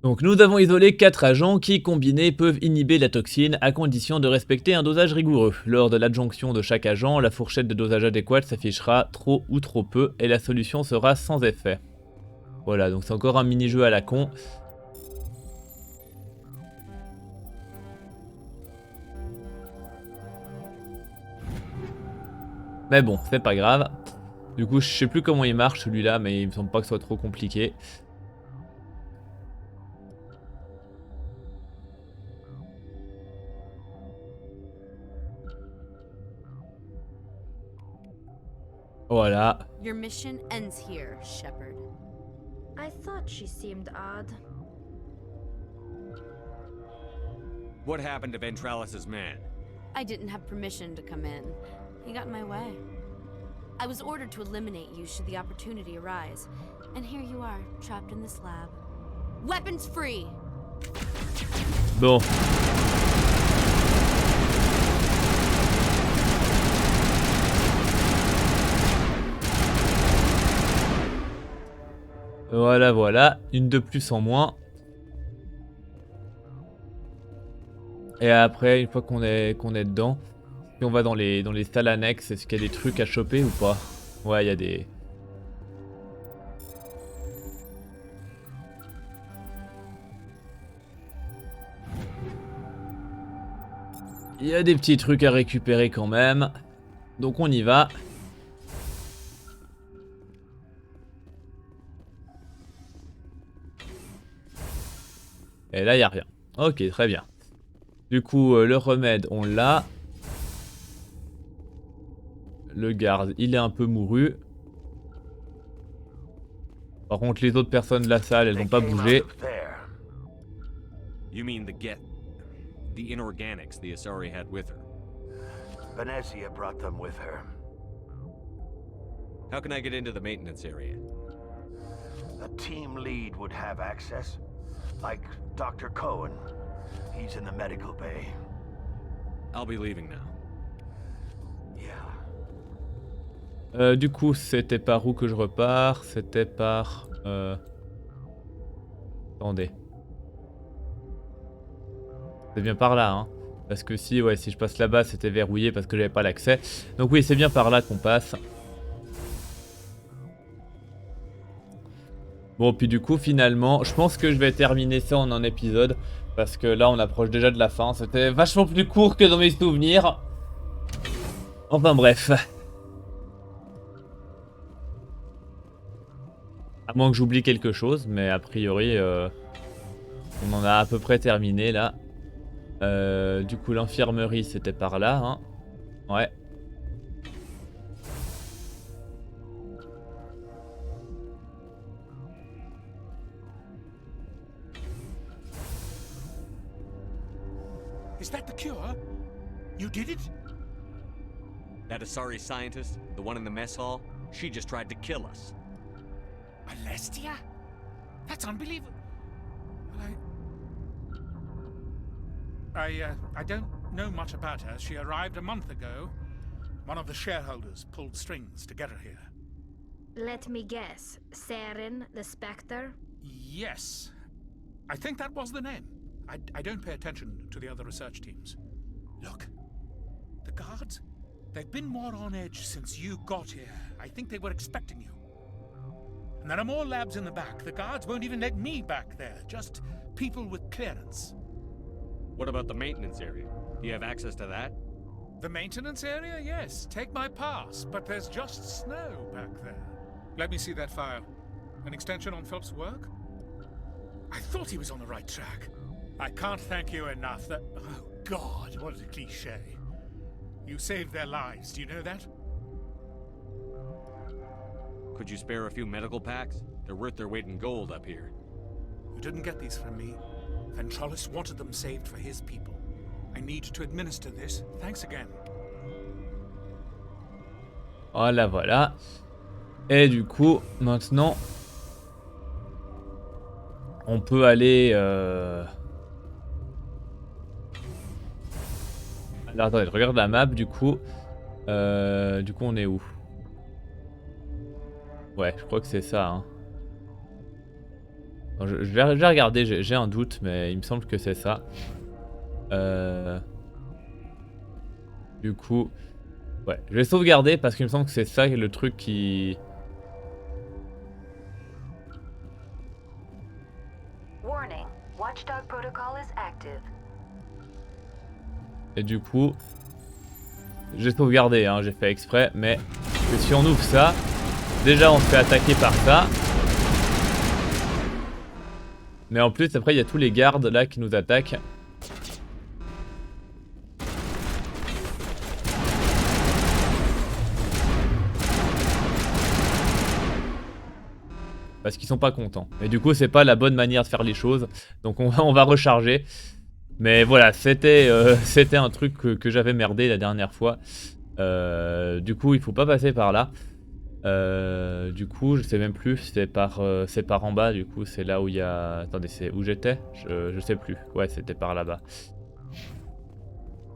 Donc nous avons isolé 4 agents qui, combinés, peuvent inhiber la toxine à condition de respecter un dosage rigoureux. Lors de l'adjonction de chaque agent, la fourchette de dosage adéquate s'affichera trop ou trop peu et la solution sera sans effet. Voilà, donc c'est encore un mini-jeu à la con. Mais bon, c'est pas grave. Du coup, je sais plus comment il marche celui-là, mais il me semble pas que ce soit trop compliqué. Voilà. Your mission ends here, Shepard. I thought she seemed odd. What happened to Ventralis's man? I didn't have permission to come in. He got in my way. I was ordered to eliminate you should the opportunity arise. And here you are, trapped in this lab. Weapons free! Bon. Voilà, voilà. Une de plus en moins. Et après, une fois qu'on est dedans, si on va dans les salles annexes, est-ce qu'il y a des trucs à choper ou pas? Ouais, il y a des... Il y a des petits trucs à récupérer quand même. Donc on y va. Et là, il n'y a rien. Ok, très bien. Du coup, le remède, on l'a. Le garde, il est un peu mouru. Par contre, les autres personnes de la salle, elles n'ont pas bougé. You mean the inorganics the Asari had with her? Venezia brought them with her. How can I get into the maintenance area? A team lead would have access. Like Dr. Cohen. He's in the medical bay. I'll be leaving now. Yeah. Du coup, c'était par où que je repars? C'était par... Attendez. C'est bien par là, hein. Parce que si je passe là-bas, c'était verrouillé parce que j'avais pas l'accès. Donc oui, c'est bien par là qu'on passe. Bon, puis du coup, finalement, je pense que je vais terminer ça en un épisode. Parce que là, on approche déjà de la fin. C'était vachement plus court que dans mes souvenirs. Enfin bref. À moins que j'oublie quelque chose, mais a priori, on en a à peu près terminé là. Du coup, l'infirmerie, c'était par là, hein. Ouais. Is that the cure? You did it? That Asari scientist, the one in the mess hall, she just tried to kill us. Alestia? That's unbelievable. I don't know much about her. She arrived a month ago. One of the shareholders pulled strings to get her here. Let me guess. Saren, the Spectre? Yes. I think that was the name. I don't pay attention to the other research teams. Look. The guards? They've been more on edge since you got here. I think they were expecting you. And there are more labs in the back. The guards won't even let me back there. Just people with clearance. What about the maintenance area? Do you have access to that? The maintenance area? Yes. Take my pass. But there's just snow back there. Let me see that file. An extension on Philip's work? I thought he was on the right track. I can't thank you enough. That... Oh, God, what a cliché. You saved their lives. Do you know that? Could you spare a few medical packs? They're worth their weight in gold up here. You didn't get these from me. Ventralis wanted them saved for his people. I need to administer this. Thanks again. Voilà, voilà. Et du coup, maintenant, On peut aller... Alors attendez, je regarde la map du coup. On est où? Ouais, je crois que c'est ça. Hein. Je vais regarder, j'ai un doute, mais il me semble que c'est ça. Du coup, ouais, je vais sauvegarder parce qu'il me semble que c'est ça le truc qui... Warning, Watchdog protocol is active. Et du coup, j'ai sauvegardé, hein, j'ai fait exprès, mais que si on ouvre ça, déjà on se fait attaquer par ça. Mais en plus, après, il y a tous les gardes là qui nous attaquent. Parce qu'ils sont pas contents. Et du coup, c'est pas la bonne manière de faire les choses. Donc on va recharger. Mais voilà, c'était un truc que j'avais merdé la dernière fois. Du coup, il faut pas passer par là. Du coup, je sais même plus, c'est par en bas, du coup, c'est là où il y a... Attendez, c'est où j'étais? Je sais plus. Ouais, c'était par là-bas.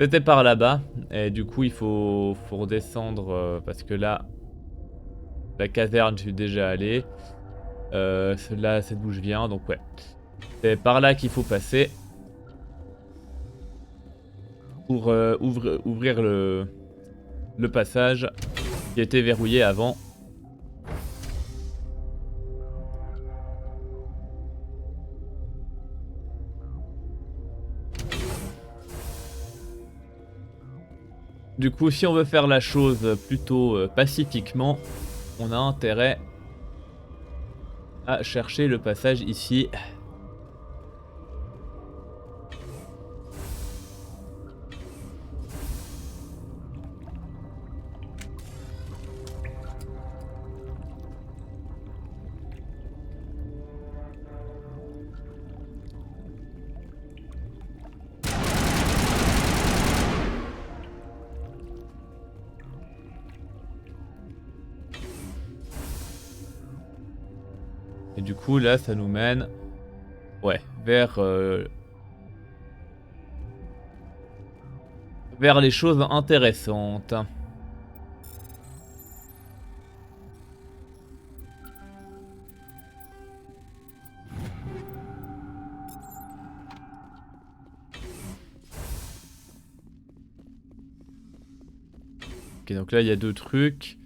C'était par là-bas, et du coup, il faut redescendre, parce que là, la caserne, je suis déjà allé. Là, c'est d'où je viens, donc ouais. C'est par là qu'il faut passer. Pour ouvrir le passage qui était verrouillé avant. Du coup, si on veut faire la chose plutôt pacifiquement, on a intérêt à chercher le passage ici. Et du coup, là, ça nous mène... Ouais, vers les choses intéressantes. Ok, donc là, il y a deux trucs.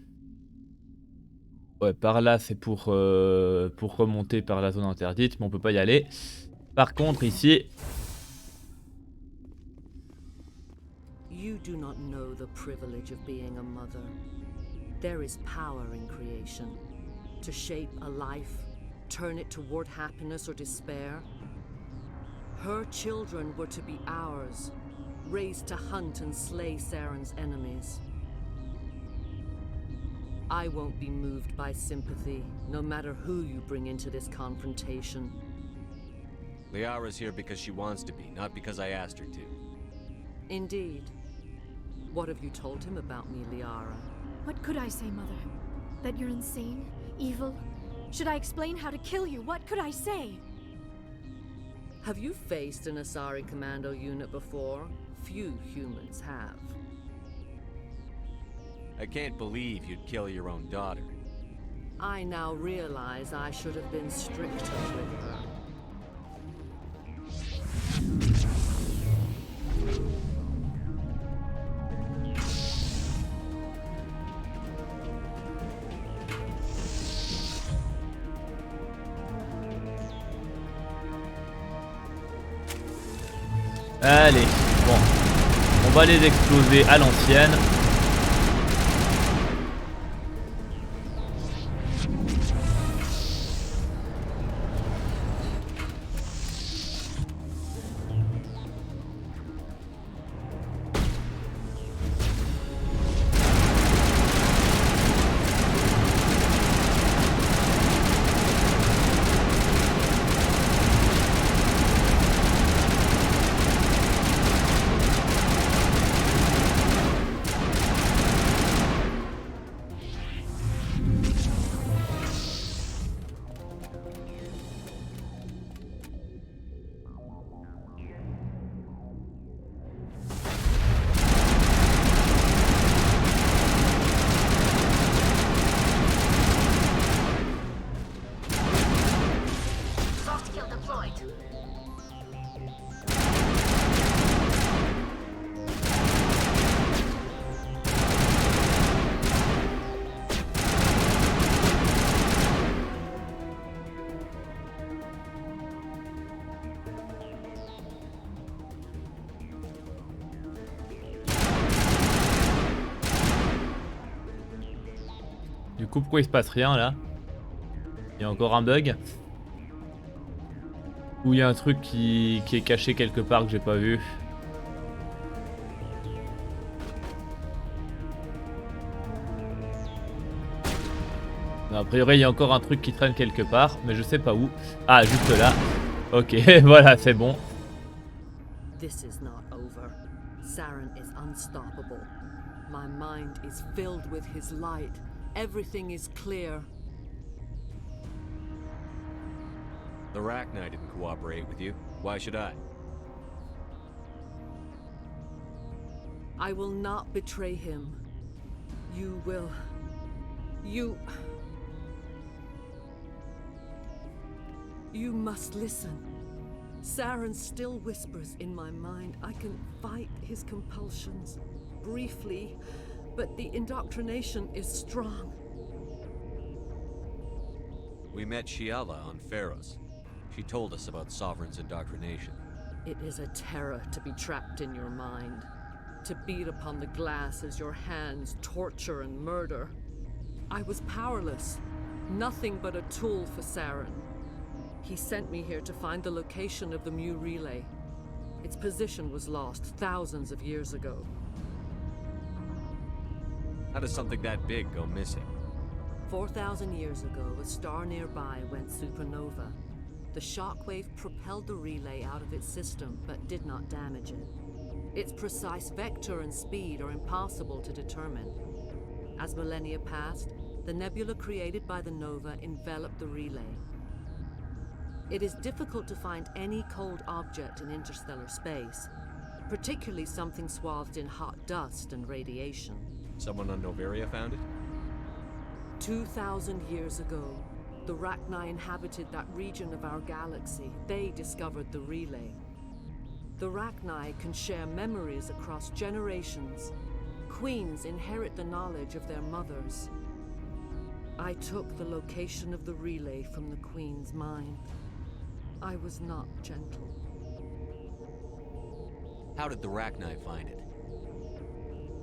Ouais, par là, c'est pour remonter par la zone interdite, mais on peut pas y aller. Par contre, ici... You do not know the privilege of being a mother. There is power in creation. To shape a life, turn it toward happiness or despair. Her children were to be ours, raised to hunt and slay Saren's enemies. I won't be moved by sympathy, no matter who you bring into this confrontation. Liara's here because she wants to be, not because I asked her to. Indeed. What have you told him about me, Liara? What could I say, Mother? That you're insane? Evil? Should I explain how to kill you? What could I say? Have you faced an Asari commando unit before? Few humans have. I can't believe you'd kill your own daughter. I now realize I should have been stricter with her. Allez, bon. On va les exploser à l'ancienne. coup, pourquoi il se passe rien là? Il y a encore un bug? Ou il y a un truc qui est caché quelque part que j'ai pas vu? Non, a priori, il y a encore un truc qui traîne quelque part, mais je sais pas où. Ah, juste là. Ok, voilà, c'est bon. This is not over. Saren is unstoppable. My mind is filled with his light. Everything is clear. The Rachni didn't cooperate with you. Why should I? I will not betray him. You will. You must listen. Saren still whispers in my mind. I can fight his compulsions briefly, but the indoctrination is strong. We met Shiala on Pharos. She told us about Sovereign's indoctrination. It is a terror to be trapped in your mind. To beat upon the glass as your hands torture and murder. I was powerless. Nothing but a tool for Saren. He sent me here to find the location of the Mu relay. Its position was lost thousands of years ago. How does something that big go missing? 4,000 years ago, a star nearby went supernova. The shockwave propelled the relay out of its system, but did not damage it. Its precise vector and speed are impossible to determine. As millennia passed, the nebula created by the nova enveloped the relay. It is difficult to find any cold object in interstellar space, particularly something swathed in hot dust and radiation. Someone on Noveria found it? 2,000 years ago, the Rachni inhabited that region of our galaxy. They discovered the relay. The Rachni can share memories across generations. Queens inherit the knowledge of their mothers. I took the location of the relay from the Queen's mind. I was not gentle. How did the Rachni find it?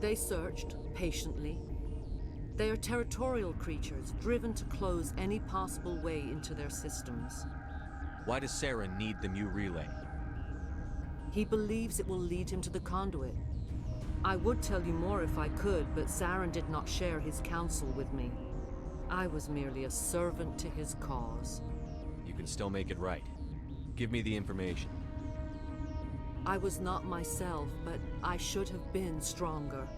They searched, patiently. They are territorial creatures, driven to close any possible way into their systems. Why does Saren need the Mu relay? He believes it will lead him to the conduit. I would tell you more if I could, but Saren did not share his counsel with me. I was merely a servant to his cause. You can still make it right. Give me the information. I was not myself, but I should have been stronger.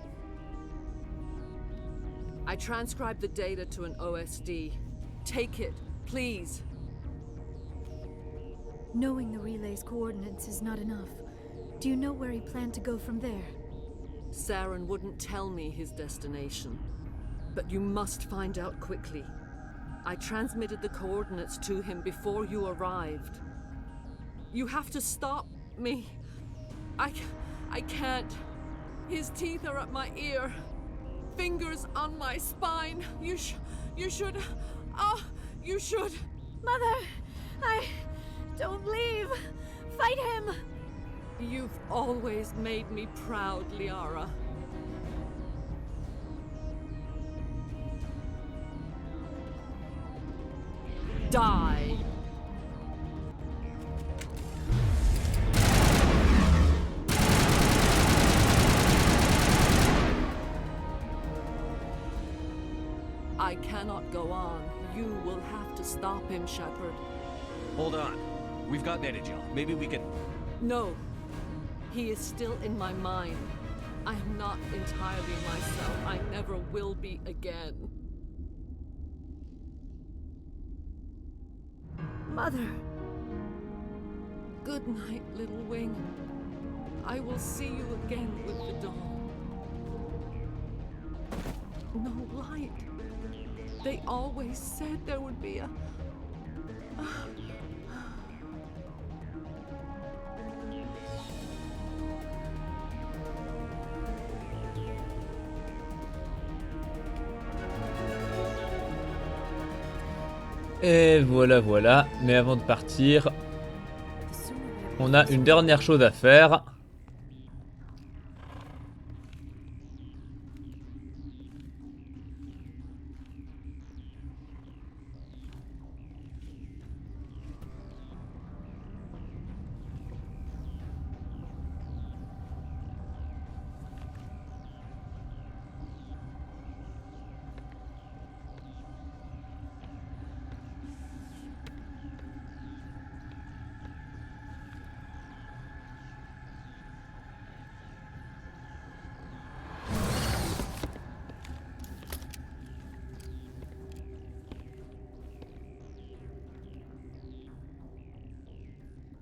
I transcribed the data to an OSD. Take it, please. Knowing the relay's coordinates is not enough. Do you know where he planned to go from there? Saren wouldn't tell me his destination. But you must find out quickly. I transmitted the coordinates to him before you arrived. You have to stop me. I can't. His teeth are at my ear. Fingers on my spine. You should. Oh, you should. Mother, don't leave. Fight him. You've always made me proud, Liara. Die. I cannot go on. You will have to stop him, Shepard. Hold on. We've got Energel. Maybe we can... No. He is still in my mind. I am not entirely myself. I never will be again. Mother. Good night, little wing. I will see you again with the dawn. No light. They always said there would be a... Et voilà, voilà. Mais avant de partir, on a une dernière chose à faire.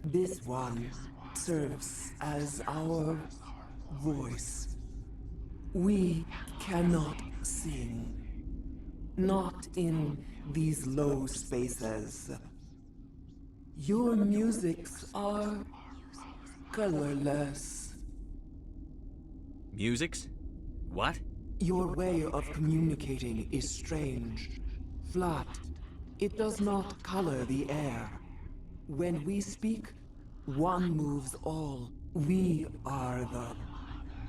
This one serves as our voice. We cannot sing. Not in these low spaces. Your musics are colorless. Musics? What? Your way of communicating is strange. Flat. It does not color the air. When we speak, one moves all. We are the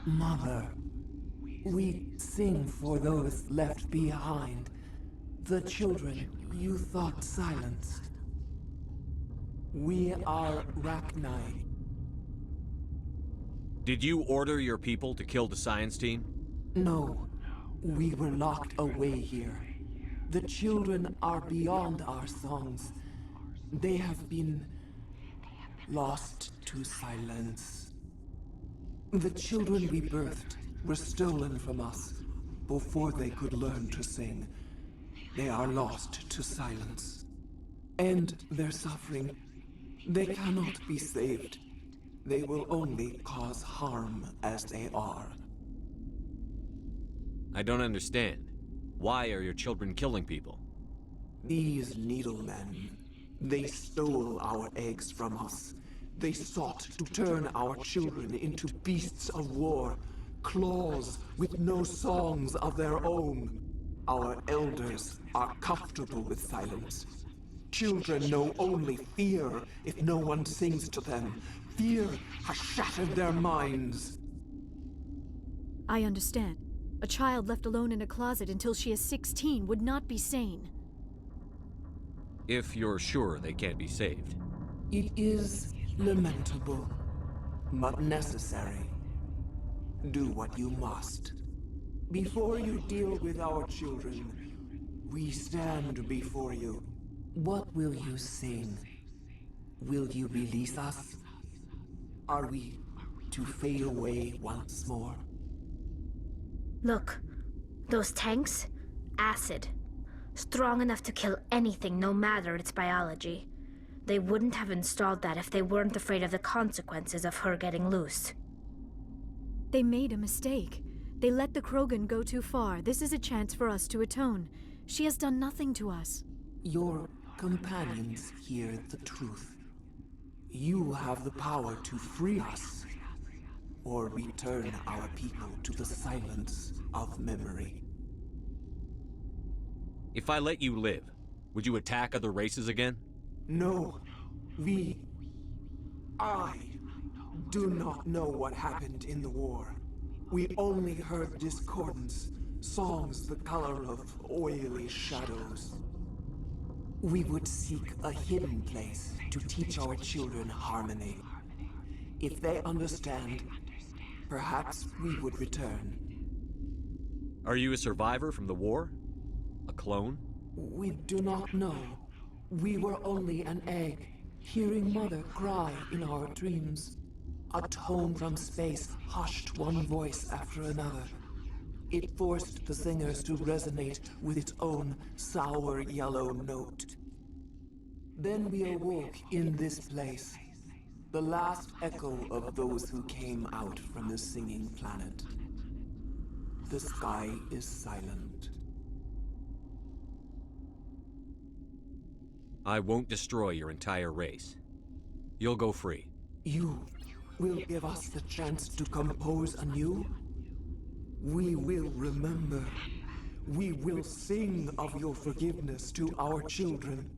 mother. We sing for those left behind. The children you thought silenced. We are Rachni. Did you order your people to kill the science team? No, we were locked away here. The children are beyond our songs. They have been lost to silence. The children we birthed were stolen from us before they could learn to sing. They are lost to silence. And their suffering, they cannot be saved. They will only cause harm as they are. I don't understand. Why are your children killing people? These needlemen, they stole our eggs from us. They sought to turn our children into beasts of war, claws with no songs of their own. Our elders are comfortable with silence. Children know only fear if no one sings to them. Fear has shattered their minds. I understand. A child left alone in a closet until she is 16 would not be sane. If you're sure they can't be saved. It is lamentable, but necessary. Do what you must. Before you deal with our children, we stand before you. What will you sing? Will you release us? Are we to fade away once more? Look, those tanks? Acid. Strong enough to kill anything, no matter its biology. They wouldn't have installed that if they weren't afraid of the consequences of her getting loose. They made a mistake. They let the Krogan go too far. This is a chance for us to atone. She has done nothing to us. Your companions hear the truth. You have the power to free us, or return our people to the silence of memory. If I let you live, would you attack other races again? No, I do not know what happened in the war. We only heard discordance, songs the color of oily shadows. We would seek a hidden place to teach our children harmony. If they understand, perhaps we would return. Are you a survivor from the war? A clone? We do not know. We were only an egg, hearing Mother cry in our dreams. A tone from space hushed one voice after another. It forced the singers to resonate with its own sour yellow note. Then we awoke in this place, the last echo of those who came out from the singing planet. The sky is silent. I won't destroy your entire race. You'll go free. You will give us the chance to compose anew? We will remember. We will sing of your forgiveness to our children.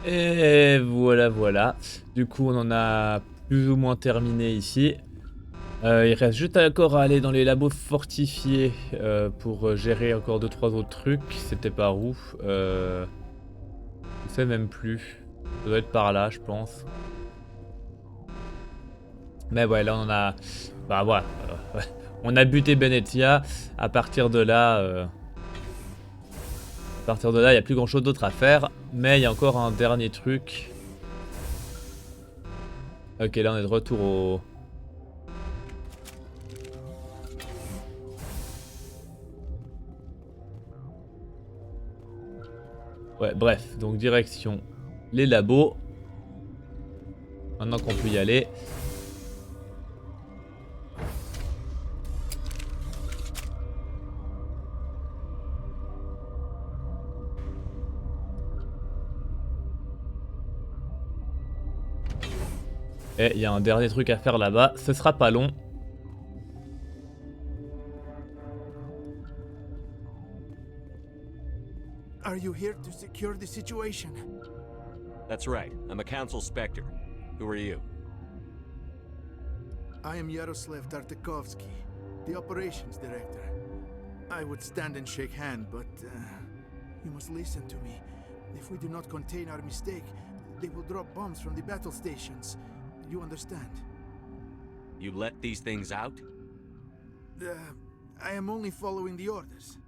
Et voilà, voilà. Du coup, on en a plus ou moins terminé ici. Il reste juste encore à aller dans les labos fortifiés pour gérer encore 2-3 autres trucs. C'était par où je sais même plus. Ça doit être par là, je pense. Mais ouais, là on a... Bah voilà. Ouais. On a buté Benetia. À partir de là... il n'y a plus grand chose d'autre à faire. Mais il y a encore un dernier truc. Ok, là on est de retour au... Ouais, bref. Donc direction les labos. Maintenant qu'on peut y aller. Et il y a un dernier truc à faire là-bas. Ce sera pas long. Are you here to secure the situation? That's right. I'm a council specter. Who are you? I am Yaroslav Tartakovsky, the operations director. I would stand and shake hand, but you must listen to me. If we do not contain our mistake, they will drop bombs from the battle stations. You understand? You let these things out? I am only following the orders.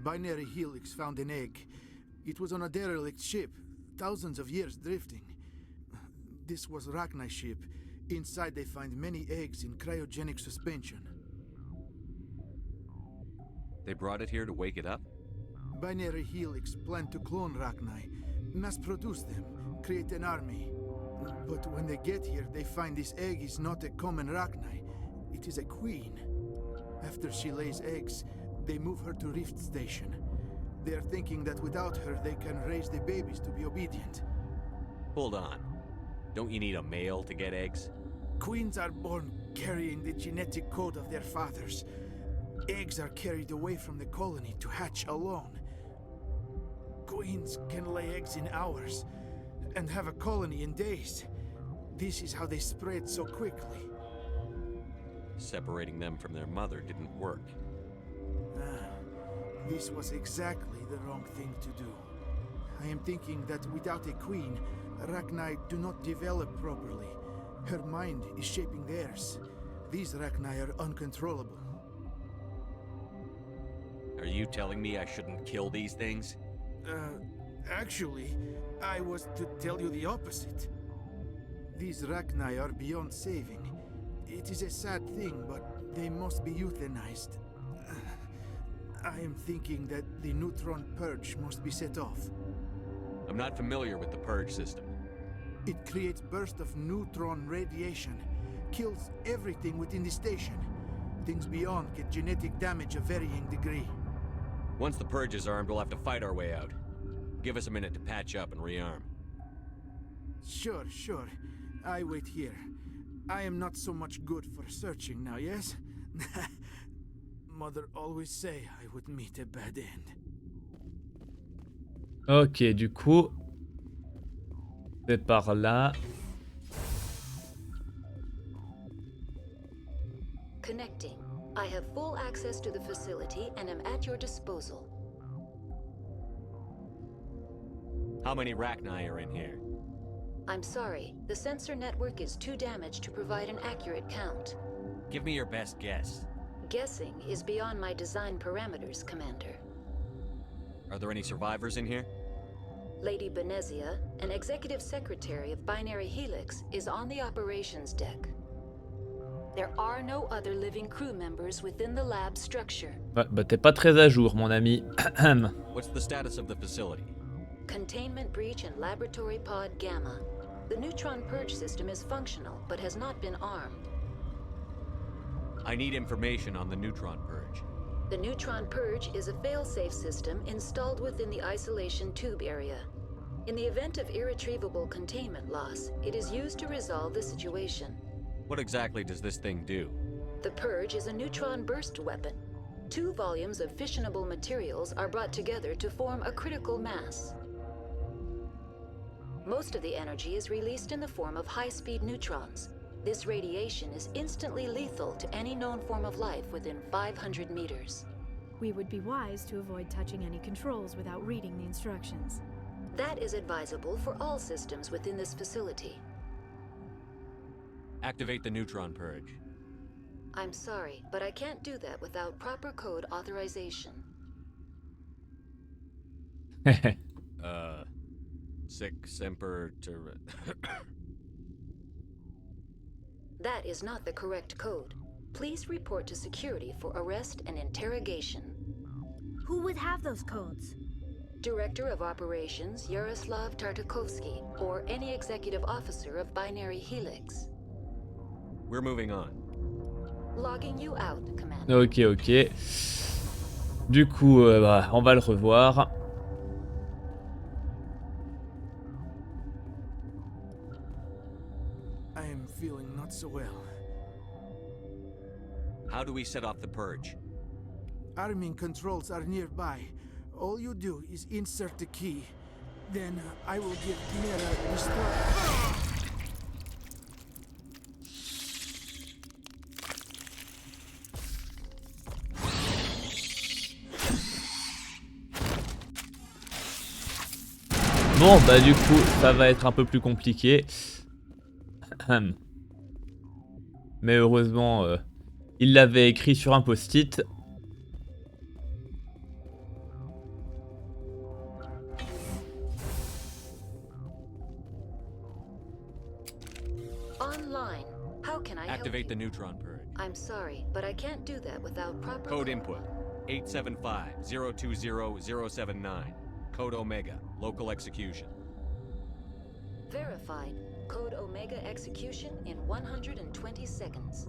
Binary Helix found an egg. It was on a derelict ship, thousands of years drifting. This was Rachni's ship. Inside they find many eggs in cryogenic suspension. They brought it here to wake it up? Binary Helix planned to clone Rachni, mass produce them, create an army. But when they get here, they find this egg is not a common Rachni. It is a queen. After she lays eggs, they move her to Rift Station. They are thinking that without her, they can raise the babies to be obedient. Hold on. Don't you need a male to get eggs? Queens are born carrying the genetic code of their fathers. Eggs are carried away from the colony to hatch alone. Queens can lay eggs in hours and have a colony in days. This is how they spread so quickly. Separating them from their mother didn't work. This was exactly the wrong thing to do. I am thinking that without a queen, Rachni do not develop properly. Her mind is shaping theirs. These Rachni are uncontrollable. Are you telling me I shouldn't kill these things? Actually, I was to tell you the opposite. These Rachni are beyond saving. It is a sad thing, but they must be euthanized. I am thinking that the neutron purge must be set off. I'm not familiar with the purge system. It creates bursts of neutron radiation, kills everything within the station. Things beyond get genetic damage of varying degree. Once the purge is armed, we'll have to fight our way out. Give us a minute to patch up and rearm. Sure. I wait here. I am not so much good for searching now, yes? Mother always say I would meet a bad end. Ok, du coup... c'est par là. Connecting. I have full access to the facility and am at your disposal. How many Rachni are in here? I'm sorry, the sensor network is too damaged to provide an accurate count. Give me your best guess. Guessing is beyond my design parameters, Commander. Are there any survivors in here? Lady Benezia, an executive secretary of Binary Helix, is on the operations deck. There are no other living crew members within the lab structure. Ouais, bah t'es pas très à jour, mon ami. What's the status of the facility? Containment breach in Laboratory Pod Gamma. The neutron purge system is functional, but has not been armed. I need information on the neutron purge. The neutron purge is a fail-safe system installed within the isolation tube area. In the event of irretrievable containment loss, it is used to resolve the situation. What exactly does this thing do? The purge is a neutron burst weapon. 2 volumes of fissionable materials are brought together to form a critical mass. Most of the energy is released in the form of high-speed neutrons. This radiation is instantly lethal to any known form of life within 500 meters. We would be wise to avoid touching any controls without reading the instructions. That is advisable for all systems within this facility. Activate the neutron purge. I'm sorry, but I can't do that without proper code authorization. Sic semper ter... That is not the correct code. Please report to security for arrest and interrogation. Who would have those codes? Director of Operations Yaroslav Tartakovsky, or any executive officer of Binary Helix. We're moving on. Logging you out, Commander. Ok, ok. Du coup, on va le revoir. I am feeling not so well. How do we set off the purge? Arming controls are nearby. All you do is insert the key. Then I will give Mira the start. Bon, bah du coup, ça va être un peu plus compliqué. Mais heureusement, il l'avait écrit sur un post-it. Online. How can I help Activate you? the neutron purge. I'm sorry, but I can't do that without proper Code input 875-020-079. Code Omega. Local execution. Verified. Code Omega execution in 120 seconds.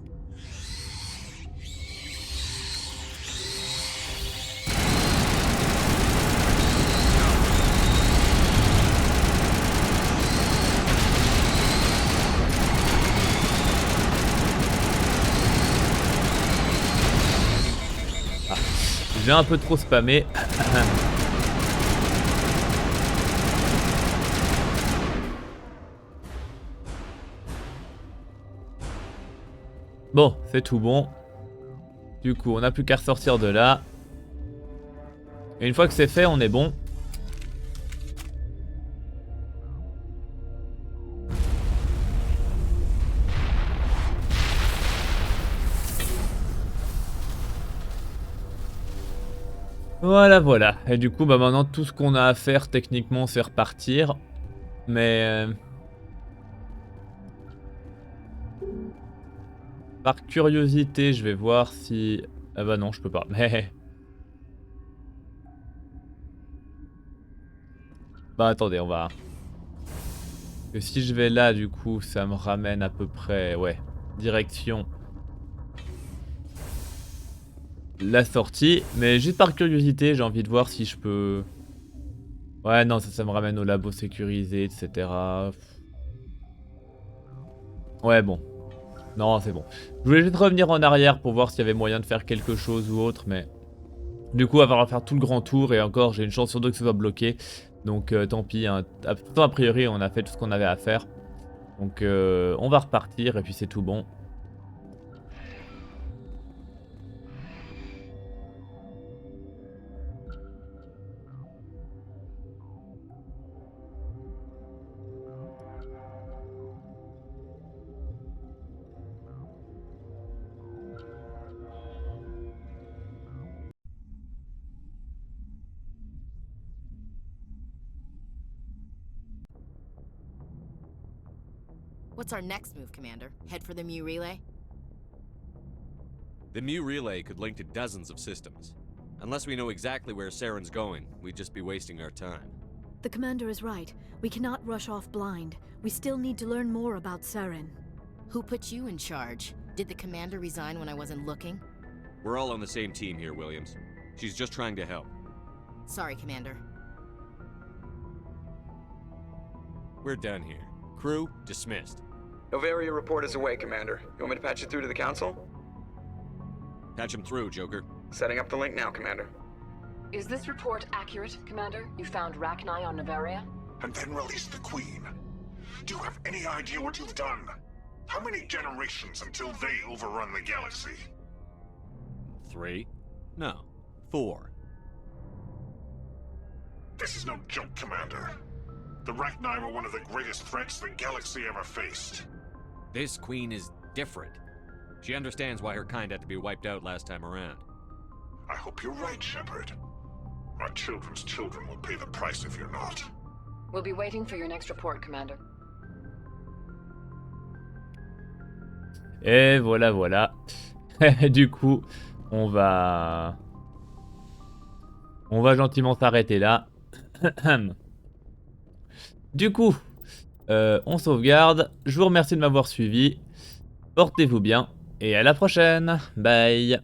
Ah, j'ai un peu trop spammé. Bon, c'est tout bon. Du coup, on n'a plus qu'à ressortir de là. Et une fois que c'est fait, on est bon. Voilà, voilà. Et du coup, bah maintenant, tout ce qu'on a à faire, techniquement, c'est repartir. Mais... par curiosité, je vais voir si... Ah bah non, je peux pas. Mais... bah attendez, on va... que si je vais là, du coup, ça me ramène à peu près... ouais, direction... la sortie. Mais juste par curiosité, j'ai envie de voir si je peux... ouais, non, ça me ramène au labo sécurisé, etc. Ouais, bon. Non, c'est bon. Je voulais juste revenir en arrière pour voir s'il y avait moyen de faire quelque chose ou autre, mais... du coup, il va falloir faire tout le grand tour, et encore, j'ai une chance sur deux que ce soit bloqué. Donc, tant pis. Hein. A priori, on a fait tout ce qu'on avait à faire. Donc, on va repartir, et puis c'est tout bon. What's our next move, Commander? Head for the Mu relay? The Mu relay could link to dozens of systems. Unless we know exactly where Saren's going, we'd just be wasting our time. The commander is right. We cannot rush off blind. We still need to learn more about Saren. Who put you in charge? Did the commander resign when I wasn't looking? We're all on the same team here, Williams. She's just trying to help. Sorry, Commander. We're done here. Crew, dismissed. Noveria report is away, Commander. You want me to patch it through to the Council? Patch him through, Joker. Setting up the link now, Commander. Is this report accurate, Commander? You found Rachni on Noveria? And then released the Queen. Do you have any idea what you've done? How many generations until they overrun the galaxy? 3? No. 4. This is no joke, Commander. The Rachni were one of the greatest threats the galaxy ever faced. This queen is different. She understands why her kind had to be wiped out last time around. I hope you're right, Shepard. Our children's children will pay the price if you're not. We'll be waiting for your next report, Commander. Et voilà, voilà. Du coup, on va gentiment s'arrêter là. Du coup, on sauvegarde. Je vous remercie de m'avoir suivi. Portez-vous bien et à la prochaine. Bye.